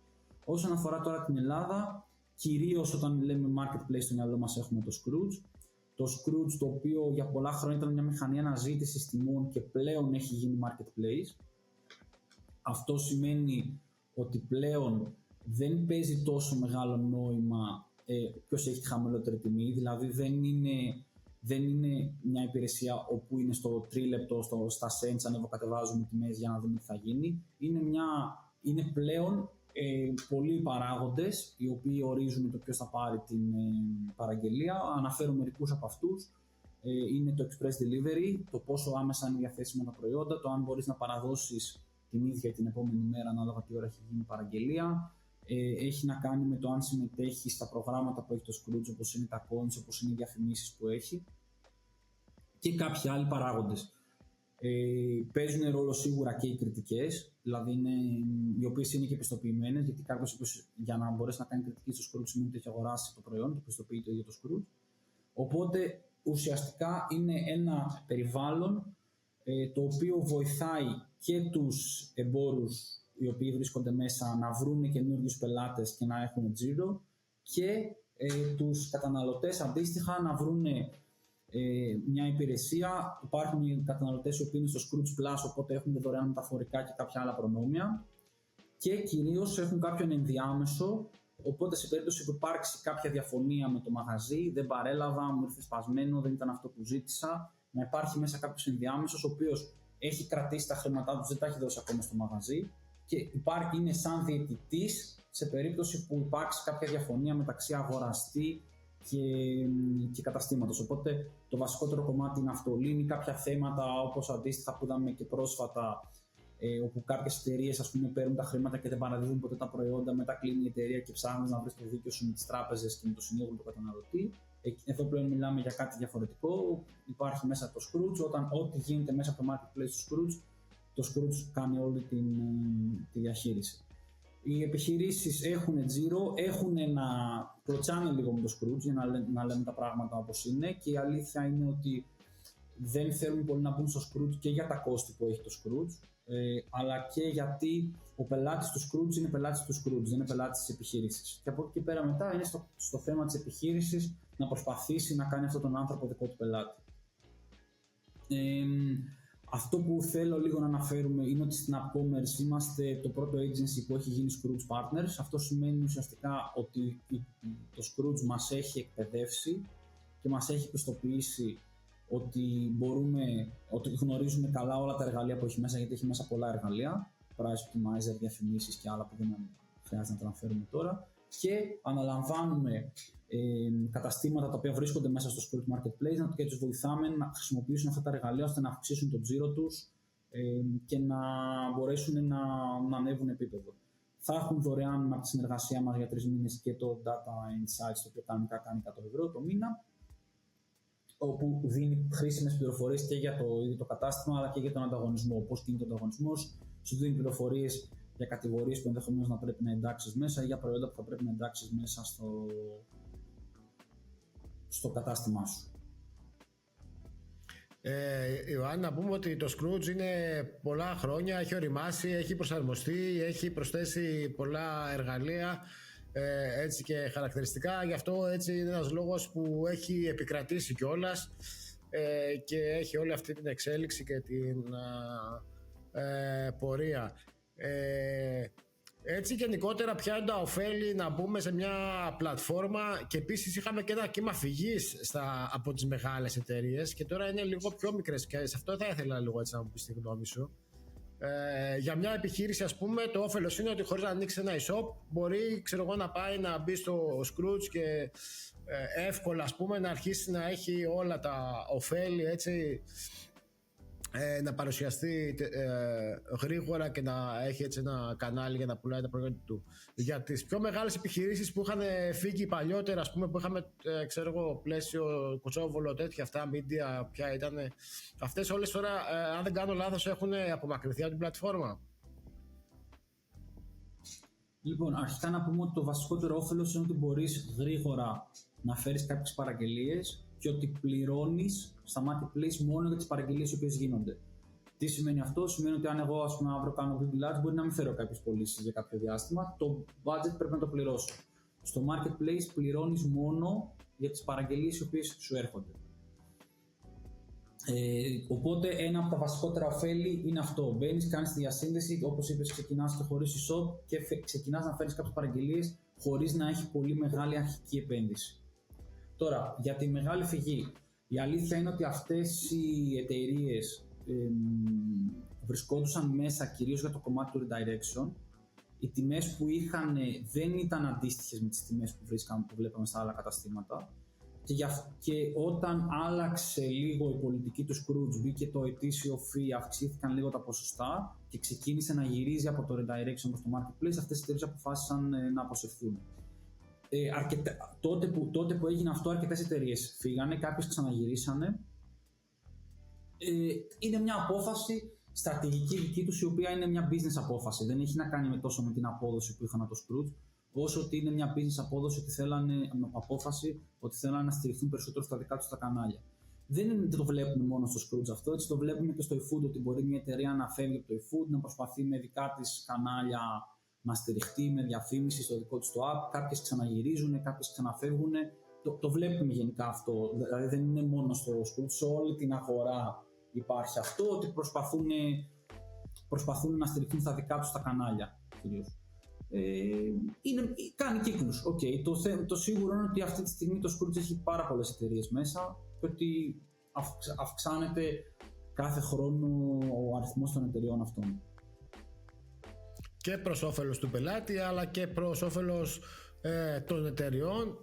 Όσον αφορά τώρα την Ελλάδα, κυρίως όταν λέμε marketplace στο μυαλό μας έχουμε το Scrooge. Το Scrooge, το οποίο για πολλά χρόνια ήταν μια μηχανή αναζήτησης τιμών και πλέον έχει γίνει marketplace. Αυτό σημαίνει ότι πλέον δεν παίζει τόσο μεγάλο νόημα ποιος έχει τη χαμηλότερη τιμή, δηλαδή δεν είναι μια υπηρεσία όπου είναι στο τρίλεπτο, στα cents, ανεβοκατεβάζουμε τιμές για να δούμε τι θα γίνει. Είναι πλέον πολλοί παράγοντες οι οποίοι ορίζουν το ποιος θα πάρει την παραγγελία. Αναφέρω μερικούς από αυτούς. Είναι το express delivery, το πόσο άμεσα είναι διαθέσιμα τα προϊόντα, το αν μπορείς να παραδώσεις την ίδια την επόμενη μέρα ανάλογα τι ώρα έχει γίνει η παραγγελία. Έχει να κάνει με το αν συμμετέχει στα προγράμματα που έχει το Scrooge, όπως είναι τα coins, όπως είναι οι διαφημίσεις που έχει και κάποιοι άλλοι παράγοντες. Παίζουν ρόλο σίγουρα και οι κριτικές, δηλαδή οι οποίες είναι και πιστοποιημένες, γιατί κάποιος για να μπορέσει να κάνει κριτική στο Scrooge σημαίνει ότι έχει αγοράσει το προϊόν, το πιστοποιεί το ίδιο το Scrooge. Οπότε ουσιαστικά είναι ένα περιβάλλον το οποίο βοηθάει και τους εμπόρους οι οποίοι βρίσκονται μέσα να βρουν καινούριους πελάτες και να έχουν τζίρο, και τους καταναλωτές αντίστοιχα να βρουν μια υπηρεσία. Υπάρχουν οι καταναλωτές οι οποίοι είναι στο Scrooge Plus, οπότε έχουν δωρεάν μεταφορικά και κάποια άλλα προνόμια, και κυρίως έχουν κάποιον ενδιάμεσο, οπότε σε περίπτωση που υπάρξει κάποια διαφωνία με το μαγαζί, δεν παρέλαβα, μου ήρθε σπασμένο, δεν ήταν αυτό που ζήτησα, να υπάρχει μέσα κάποιος ενδιάμεσος ο οποίος έχει κρατήσει τα χρήματά του, δεν τα έχει δώσει ακόμα στο μαγαζί και είναι σαν διαιτητής σε περίπτωση που υπάρξει κάποια διαφωνία μεταξύ αγοραστή και καταστήματος. Οπότε το βασικότερο κομμάτι είναι αυτό. Λύνει κάποια θέματα, όπως αντίστοιχα που είδαμε και πρόσφατα, όπου κάποιες εταιρείες ας πούμε παίρνουν τα χρήματα και δεν παραδίδουν ποτέ τα προϊόντα, μετά κλείνει η εταιρεία και ψάχνεις να βρεις το δίκαιο σου με τις τράπεζες και με το συνήγορο του καταναλωτή. Εδώ πλέον μιλάμε για κάτι διαφορετικό. Υπάρχει μέσα το Scrooge. Ό,τι γίνεται μέσα από το marketplace του Scrooge, το Scrooge κάνει όλη τη διαχείριση. Οι επιχειρήσεις έχουν τζίρο, κλωτσάνε λίγο με το Scrooge για να λέμε τα πράγματα όπως είναι, και η αλήθεια είναι ότι δεν θέλουν πολύ να μπουν στο Scrooge και για τα κόστη που έχει το Scrooge, αλλά και γιατί ο πελάτης του Scrooge είναι πελάτης του Scrooge, δεν είναι πελάτης της επιχείρησης. Και από εκεί και πέρα μετά είναι στο θέμα της επιχείρησης να προσπαθήσει να κάνει αυτόν τον άνθρωπο δικό του πελάτη. Αυτό που θέλω λίγο να αναφέρουμε είναι ότι στην Upcommerce είμαστε το πρώτο agency που έχει γίνει Scrooge Partners. Αυτό σημαίνει ουσιαστικά ότι το Scrooge μας έχει εκπαιδεύσει και μας έχει πιστοποιήσει ότι γνωρίζουμε καλά όλα τα εργαλεία που έχει μέσα, γιατί έχει μέσα πολλά εργαλεία, price optimizer, διαφημίσεις και άλλα που δεν χρειάζεται να τα αναφέρουμε τώρα, και αναλαμβάνουμε καταστήματα τα οποία βρίσκονται μέσα στο Scrooge Marketplace και τους βοηθάμε να χρησιμοποιήσουν αυτά τα εργαλεία ώστε να αυξήσουν το τζίρο τους και να μπορέσουν να ανέβουν επίπεδο. Θα έχουν δωρεάν από τη συνεργασία μας για 3 μήνες και το Data Insights, το οποίο κανονικά κάνει 100 ευρώ το μήνα, όπου δίνει χρήσιμες πληροφορίες και για το ίδιο το κατάστημα αλλά και για τον ανταγωνισμό. Πώς κινείται ο ανταγωνισμός, σου δίνει πληροφορίες για κατηγορίες που ενδεχομένως να πρέπει να εντάξεις μέσα ή για προϊόντα που θα πρέπει να εντάξεις μέσα στο κατάστημά σου. Ιωάννη, να πούμε ότι το Scrooge είναι πολλά χρόνια, έχει οριμάσει, έχει προσαρμοστεί, έχει προσθέσει πολλά εργαλεία έτσι και χαρακτηριστικά. Γι' αυτό έτσι είναι ένας λόγος που έχει επικρατήσει κιόλας και έχει όλη αυτή την εξέλιξη και την πορεία. Έτσι γενικότερα ποια είναι τα ωφέλη να μπούμε σε μια πλατφόρμα, και επίσης είχαμε και ένα κύμα φυγής από τις μεγάλες εταιρείες και τώρα είναι λίγο πιο μικρές, και σε αυτό θα ήθελα λίγο έτσι να μου πεις τη γνώμη σου. Για μια επιχείρηση, ας πούμε, το όφελος είναι ότι χωρίς να ανοίξει ένα e-shop μπορεί, ξέρω εγώ, να πάει να μπει στο Scrooge και εύκολα, ας πούμε, να αρχίσει να έχει όλα τα ωφέλη, έτσι, να παρουσιαστεί γρήγορα και να έχει έτσι ένα κανάλι για να πουλάει τα προϊόντα του. Για τις πιο μεγάλες επιχειρήσεις που είχαν φύγει παλιότερα, ας πούμε, που είχαμε, ξέρω εγώ, Πλαίσιο, Κοτσόβολο, τέτοια αυτά, media, ποια ήταν, αυτές όλες τώρα, αν δεν κάνω λάθος, έχουν απομακρυνθεί από την πλατφόρμα. Λοιπόν, αρχικά να πούμε ότι το βασικότερο όφελος είναι ότι μπορείς γρήγορα να φέρεις κάποιες παραγγελίες και ότι πληρώνεις στα marketplace μόνο για τις παραγγελίες οι οποίες γίνονται. Τι σημαίνει αυτό? Σημαίνει ότι αν εγώ, ας πούμε, αύριο κάνω Google Ads, μπορεί να μην φέρω κάποιες πωλήσεις για κάποιο διάστημα, το budget πρέπει να το πληρώσω. Στο marketplace πληρώνεις μόνο για τις παραγγελίες οι οποίες σου έρχονται. Οπότε ένα από τα βασικότερα ωφέλη είναι αυτό. Μπαίνεις, κάνεις τη διασύνδεση, όπως είπες, ξεκινάς και χωρίς e-shop και ξεκινάς να φέρεις κάποιες παραγγελίες χωρίς να έχει πολύ μεγάλη αρχική επένδυση. Τώρα, για τη μεγάλη φυγή, η αλήθεια είναι ότι αυτές οι εταιρείες βρισκόντουσαν μέσα κυρίως για το κομμάτι του redirection. Οι τιμές που είχαν δεν ήταν αντίστοιχες με τις τιμές που βλέπαμε στα άλλα καταστήματα. Και όταν άλλαξε λίγο η πολιτική του Scrooge, μπήκε το ετήσιο fee, αυξήθηκαν λίγο τα ποσοστά και ξεκίνησε να γυρίζει από το redirection προς το marketplace, αυτές οι εταιρείες αποφάσισαν να αποσυρθούν. Τότε που έγινε αυτό, αρκετές εταιρείες φύγανε, κάποιες ξαναγυρίσανε. Είναι μια απόφαση στρατηγική δική τους, η οποία είναι μια business απόφαση. Δεν έχει να κάνει τόσο με την απόδοση που είχαν από το Scrooge, όσο ότι είναι μια business απόδοση απόφαση ότι θέλανε να στηριχθούν περισσότερο στα δικά τους τα κανάλια. Δεν το βλέπουμε μόνο στο Scrooge αυτό, έτσι το βλέπουμε και στο eFood, ότι μπορεί μια εταιρεία να φεύγει από το eFood, να προσπαθεί με δικά της κανάλια να στηριχτεί με διαφήμιση στο δικό της το app, κάποιες ξαναγυρίζουν, κάποιες ξαναφεύγουν. Το βλέπουμε γενικά αυτό, δηλαδή δεν είναι μόνο στο Scrooge, σε όλη την αγορά υπάρχει αυτό, ότι προσπαθούν να στηριχθούν στα δικά τους τα κανάλια κυρίως. Κάνει κύκλους. Okay. Το σίγουρο είναι ότι αυτή τη στιγμή το Scrooge έχει πάρα πολλές εταιρείες μέσα και ότι αυξάνεται κάθε χρόνο ο αριθμός των εταιρεών αυτών. Και προς όφελος του πελάτη, αλλά και προς όφελος των εταιρεών.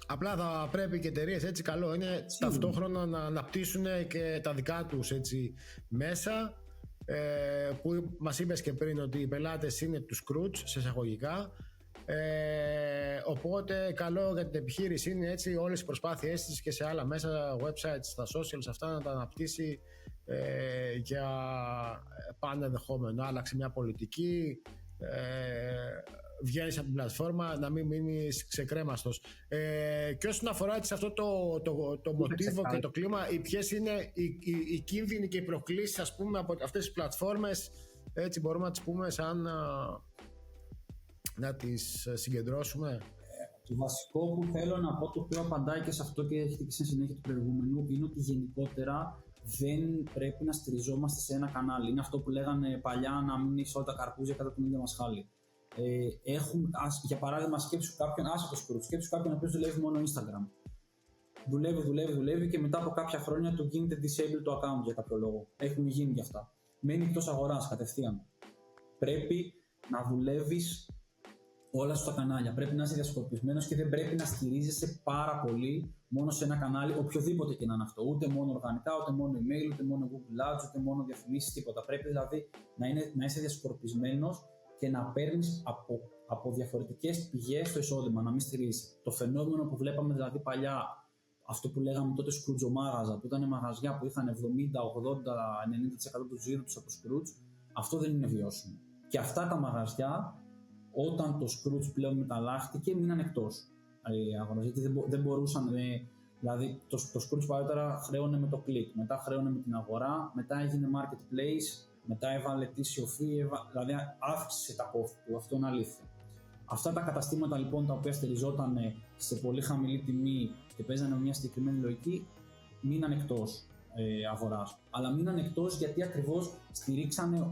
Απλά θα πρέπει και εταιρείες, έτσι, καλό είναι ταυτόχρονα να αναπτύσσουν και τα δικά τους, έτσι, μέσα, που μας είπες και πριν ότι οι πελάτες είναι του Scrooge σε εισαγωγικά, οπότε καλό για την επιχείρηση είναι, έτσι, όλες οι προσπάθειές της και σε άλλα μέσα, websites, στα socials, αυτά να τα αναπτύσσει για πάντα ενδεχόμενο. Άλλαξε μια πολιτική, βγαίνεις από την πλατφόρμα, να μην μείνεις ξεκρέμαστος. Και όσον αφορά σε αυτό το μοτίβο και το κλίμα, ποιες είναι οι κίνδυνοι και οι προκλήσεις, ας πούμε, από αυτές τις πλατφόρμες, έτσι μπορούμε να τις πούμε σαν να τις συγκεντρώσουμε. Το βασικό που θέλω να πω, το οποίο απαντάει και σε αυτό και έχετε και στη συνέχεια του προηγούμενου, είναι ότι γενικότερα δεν πρέπει να στηριζόμαστε σε ένα κανάλι. Είναι αυτό που λέγανε παλιά, να μην έχεις όλα τα καρπούζια κατά την ίδια μασχάλη. Για παράδειγμα, σκέψου κάποιον, άσε το Scrooge, σκέψου κάποιον ο οποίος δουλεύει μόνο Instagram. Δουλεύει και μετά από κάποια χρόνια του γίνεται disable το account για κάποιο λόγο. Έχουν γίνει γι' αυτά. Μένει εκτός αγοράς κατευθείαν. Πρέπει να δουλεύεις όλα στα κανάλια. Πρέπει να είσαι διασκορπισμένος και δεν πρέπει να στηρίζεσαι πάρα πολύ μόνο σε ένα κανάλι, οποιοδήποτε και να είναι αυτό. Ούτε μόνο οργανικά, ούτε μόνο email, ούτε μόνο Google Ads, ούτε μόνο διαφημίσεις, τίποτα. Πρέπει δηλαδή να είσαι διασκορπισμένος και να παίρνεις από διαφορετικές πηγές το εισόδημα, να μην στηρίζεσαι. Το φαινόμενο που βλέπαμε δηλαδή παλιά, αυτό που λέγαμε τότε Scrooge μάγαζα, που ήταν μαγαζιά που είχαν 70, 80, 90% του τζίρου τους από Scrooge, αυτό δεν είναι βιώσιμο. Και αυτά τα μαγαζιά, όταν το Scrooge πλέον μεταλλάχτηκε, μείναν εκτός αγοράς, γιατί δεν μπορούσαν. Δηλαδή, το Scrooge παλιότερα χρέωνε με το κλικ, μετά χρέωνε με την αγορά, μετά έγινε marketplace, μετά έβαλε ετήσιο fee, δηλαδή αύξησε τα κόστη του, αυτό είναι αλήθεια. Αυτά τα καταστήματα λοιπόν τα οποία στηριζόταν σε πολύ χαμηλή τιμή και παίζανε μια συγκεκριμένη λογική, μείναν εκτός αγοράς. Αλλά μείναν εκτός γιατί ακριβώς στηρίξανε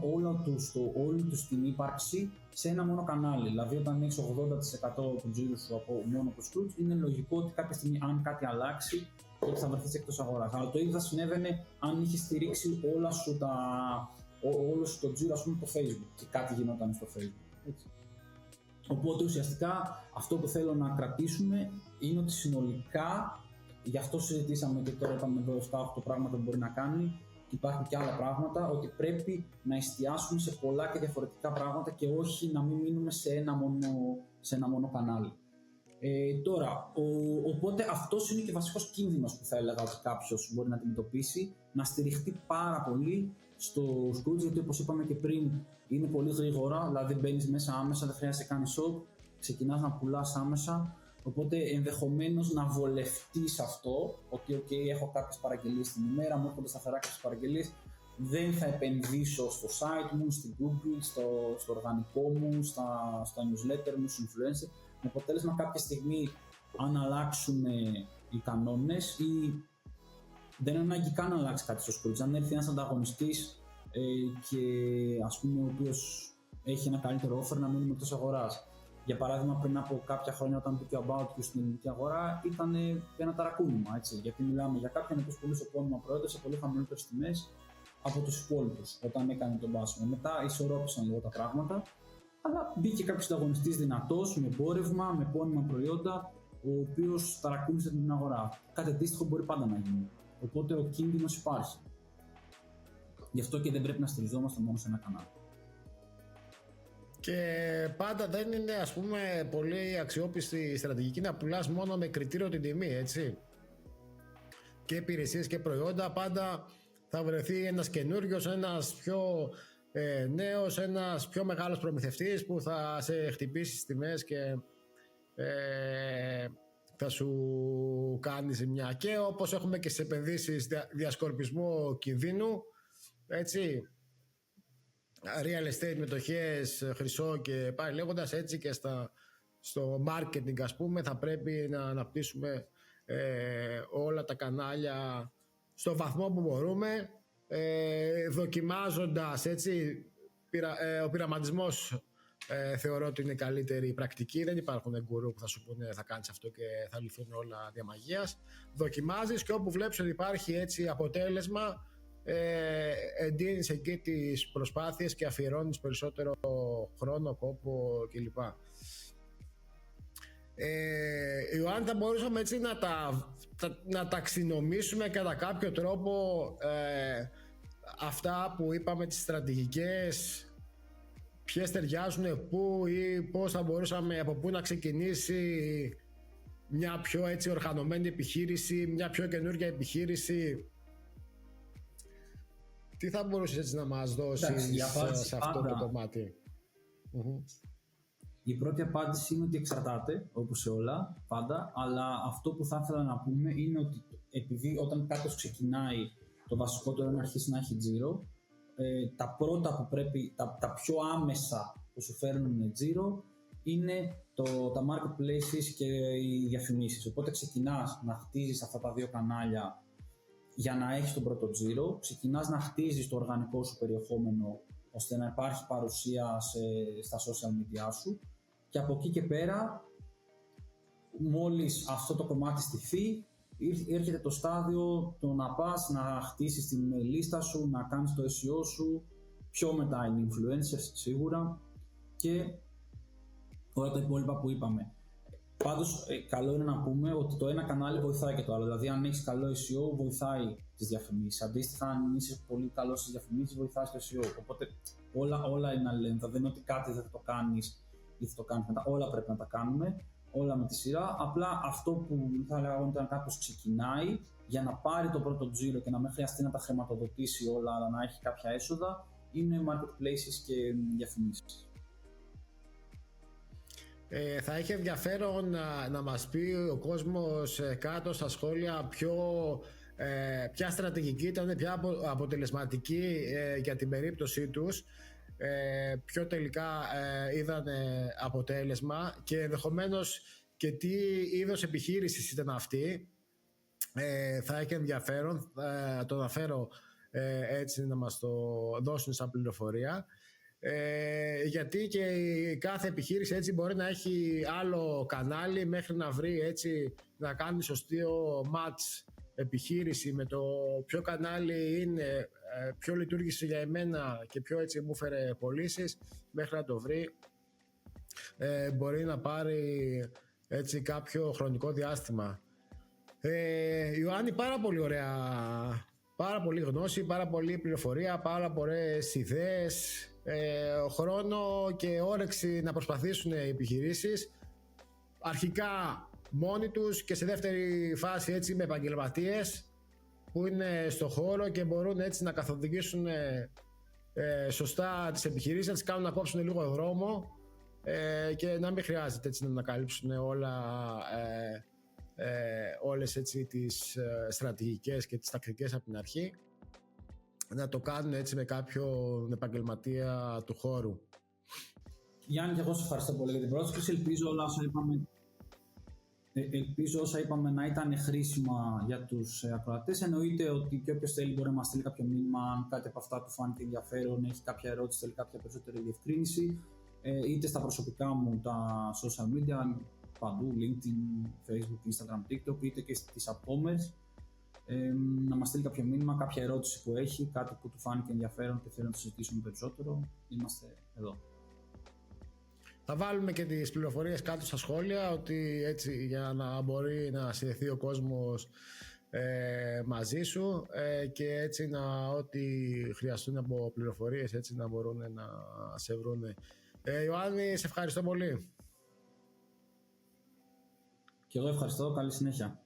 όλη τους την ύπαρξη σε ένα μόνο κανάλι. Δηλαδή, όταν έχεις 80% του τζίρου σου από μόνο το Scrooge, είναι λογικό ότι κάποια στιγμή, αν κάτι αλλάξει, τότε θα βρεθείς εκτός αγοράς. Αλλά το ίδιο θα συνέβαινε αν είχες στηρίξει όλο σου το τζίρο, ας πούμε, το Facebook και κάτι γινόταν στο Facebook. Έτσι. Οπότε ουσιαστικά αυτό που θέλω να κρατήσουμε είναι ότι συνολικά, γι' αυτό συζητήσαμε και τώρα είπαμε εδώ 7-8 πράγματα που μπορεί να κάνει και υπάρχουν και άλλα πράγματα, ότι πρέπει να εστιάσουμε σε πολλά και διαφορετικά πράγματα και όχι να μην μείνουμε σε ένα μόνο κανάλι. Τώρα, οπότε αυτός είναι και βασικός κίνδυνος που θα έλεγα ότι κάποιος μπορεί να αντιμετωπίσει, να στηριχτεί πάρα πολύ στο Scrooge, γιατί όπως είπαμε και πριν, είναι πολύ γρήγορα, δηλαδή μπαίνεις μέσα άμεσα, δεν χρειάζεται να κάνεις shop, ξεκινάς να πουλάς άμεσα, οπότε ενδεχομένως να βολευτείς αυτό, ότι έχω κάποιες παραγγελίες την ημέρα, μου έρχονται σταθερά κάποιες παραγγελίες, δεν θα επενδύσω στο site μου, στην Google, στο οργανικό μου, στα newsletter μου, στους influencer, με αποτέλεσμα κάποια στιγμή αν αλλάξουν οι κανόνες ή δεν είναι ανάγκη καν να αλλάξει κάτι στο Scrooge. Αν έρθει ένας ανταγωνιστής και ας πούμε ο οποίος έχει ένα καλύτερο offer, να μείνουμε εκτός αγοράς. Για παράδειγμα, πριν από κάποια χρόνια, όταν μπήκε ο About You στην ελληνική αγορά, ήταν ένα ταρακούνημα. Έτσι, γιατί μιλάμε για κάποιον που πουλούσε επώνυμα προϊόντα σε πολύ χαμηλότερες τιμές από τους υπόλοιπους όταν έκανε τον πάσιμο. Μετά ισορρόπησαν λίγο τα πράγματα, αλλά μπήκε κάποιος ανταγωνιστής δυνατός, με εμπόρευμα, με επώνυμα προϊόντα, ο οποίος ταρακούνησε την αγορά. Κάτι αντίστοιχο μπορεί πάντα να γίνει. Οπότε ο κίνδυνος υπάρχει. Γι' αυτό και δεν πρέπει να στηριζόμαστε μόνο σε ένα κανάλι. Και πάντα δεν είναι, ας πούμε, πολύ αξιόπιστη στρατηγική να πουλάς μόνο με κριτήριο την τιμή, έτσι. Και υπηρεσίες και προϊόντα, πάντα θα βρεθεί ένας καινούριος, ένας πιο νέος, ένας πιο μεγάλος προμηθευτής που θα σε χτυπήσει στις τιμές και θα σου κάνει ζημιά. Και όπως έχουμε και στις επενδύσεις, διασκορπισμό κινδύνου, έτσι, real estate, μετοχές, χρυσό και πάει λέγοντας, έτσι και στο marketing, ας πούμε, θα πρέπει να αναπτύσσουμε όλα τα κανάλια στο βαθμό που μπορούμε, δοκιμάζοντας, έτσι, ο πειραματισμός θεωρώ ότι είναι καλύτερη πρακτική. Δεν υπάρχουν γκουρού που θα σου πούνε θα κάνεις αυτό και θα λυθούν όλα δια μαγείας. Δοκιμάζεις και όπου βλέπεις ότι υπάρχει έτσι αποτέλεσμα, εντείνεις εκεί τις προσπάθειες και αφιερώνεις περισσότερο χρόνο, κόπο κλπ. Ιωάννη, θα μπορούσαμε έτσι να ταξινομήσουμε κατά κάποιο τρόπο αυτά που είπαμε, τις στρατηγικές, ποιες ταιριάζουν πού ή πώς θα μπορούσαμε, από πού να ξεκινήσει μια πιο έτσι οργανωμένη επιχείρηση, μια πιο καινούργια επιχείρηση. Τι θα μπορούσες έτσι να μας δώσεις σε αυτό το κομμάτι? Η πρώτη απάντηση είναι ότι εξαρτάται, όπως σε όλα, πάντα, αλλά αυτό που θα ήθελα να πούμε είναι ότι επειδή όταν κάποιος ξεκινάει, το βασικότερο είναι να αρχίσει να έχει τζίρο, τα πρώτα που πρέπει, τα πιο άμεσα που σου φέρνουν τζίρο είναι τα marketplaces και οι διαφημίσεις. Οπότε ξεκινάς να χτίζεις αυτά τα δύο κανάλια για να έχεις τον πρώτο τζίρο, ξεκινάς να χτίζεις το οργανικό σου περιεχόμενο ώστε να υπάρχει παρουσία στα social media σου, και από εκεί και πέρα, μόλις αυτό το κομμάτι στηθεί, έρχεται το στάδιο το να πας να χτίσεις την λίστα σου, να κάνεις το SEO σου, πιο μετά είναι influencers σίγουρα και όλα τα υπόλοιπα που είπαμε. Πάντως, καλό είναι να πούμε ότι το ένα κανάλι βοηθάει και το άλλο. Δηλαδή, αν έχεις καλό SEO, βοηθάει τις διαφημίσεις. Αντίστοιχα, αν είσαι πολύ καλός στις διαφημίσεις, βοηθάει στο SEO. Οπότε, όλα είναι αλληλένδετα. Δεν είναι ότι κάτι δεν θα το κάνεις ή θα το κάνεις μετά. Όλα πρέπει να τα κάνουμε, όλα με τη σειρά. Απλά αυτό που θα λέγαμε όταν κάποιος ξεκινάει, για να πάρει το πρώτο τζίρο και να μην χρειαστεί να τα χρηματοδοτήσει όλα, αλλά να έχει κάποια έσοδα, είναι marketplaces και διαφημίσεις. Θα έχει ενδιαφέρον να μας πει ο κόσμος κάτω στα σχόλια ποια στρατηγική ήταν πιο αποτελεσματική για την περίπτωσή τους, ποιο τελικά είδαν αποτέλεσμα και ενδεχομένως και τι είδος επιχείρησης ήταν αυτή. Θα έχει ενδιαφέρον, το αναφέρω έτσι να μας το δώσουν σαν πληροφορία. Γιατί και κάθε επιχείρηση έτσι μπορεί να έχει άλλο κανάλι μέχρι να βρει έτσι να κάνει σωστό match επιχείρηση με το ποιο κανάλι είναι, ποιο λειτουργήσε για εμένα και ποιο έτσι μου φέρε πωλήσεις, μέχρι να το βρει μπορεί να πάρει έτσι κάποιο χρονικό διάστημα. Ιωάννη, πάρα πολύ ωραία, πάρα πολύ γνώση, πάρα πολύ πληροφορία, πάρα πολλές ιδέες, χρόνο και όρεξη να προσπαθήσουν οι επιχειρήσεις αρχικά μόνοι τους και σε δεύτερη φάση έτσι με επαγγελματίες που είναι στο χώρο και μπορούν έτσι να καθοδηγήσουν σωστά τις επιχειρήσεις, να τις κάνουν να κόψουν λίγο δρόμο και να μην χρειάζεται έτσι να ανακαλύψουν όλες έτσι τις στρατηγικές και τις τακτικές από την αρχή, να το κάνουν έτσι με κάποιον επαγγελματία του χώρου. Γιάννη, και εγώ σε ευχαριστώ πολύ για την πρόσκληση. Ελπίζω όσα είπαμε να ήταν χρήσιμα για τους ακροατές. Εννοείται ότι και όποιος θέλει μπορεί να μας στείλει κάποιο μήνυμα, αν κάτι από αυτά του φάνηκε ενδιαφέρον, έχει κάποια ερώτηση, θέλει κάποια περισσότερη διευκρίνηση, είτε στα προσωπικά μου τα social media, παντού, LinkedIn, Facebook, Instagram, TikTok, είτε και στις Upcomers, να μας στείλει κάποιο μήνυμα, κάποια ερώτηση που έχει, κάτι που του φάνηκε ενδιαφέρον και θέλει να το συζητήσουμε περισσότερο. Είμαστε εδώ. Θα βάλουμε και τις πληροφορίες κάτω στα σχόλια, ότι έτσι για να μπορεί να συνδεθεί ο κόσμος μαζί σου και έτσι ό,τι χρειαστούν από πληροφορίες έτσι να μπορούν να σε βρούνε. Ιωάννη, σε ευχαριστώ πολύ. Και εγώ ευχαριστώ. Καλή συνέχεια.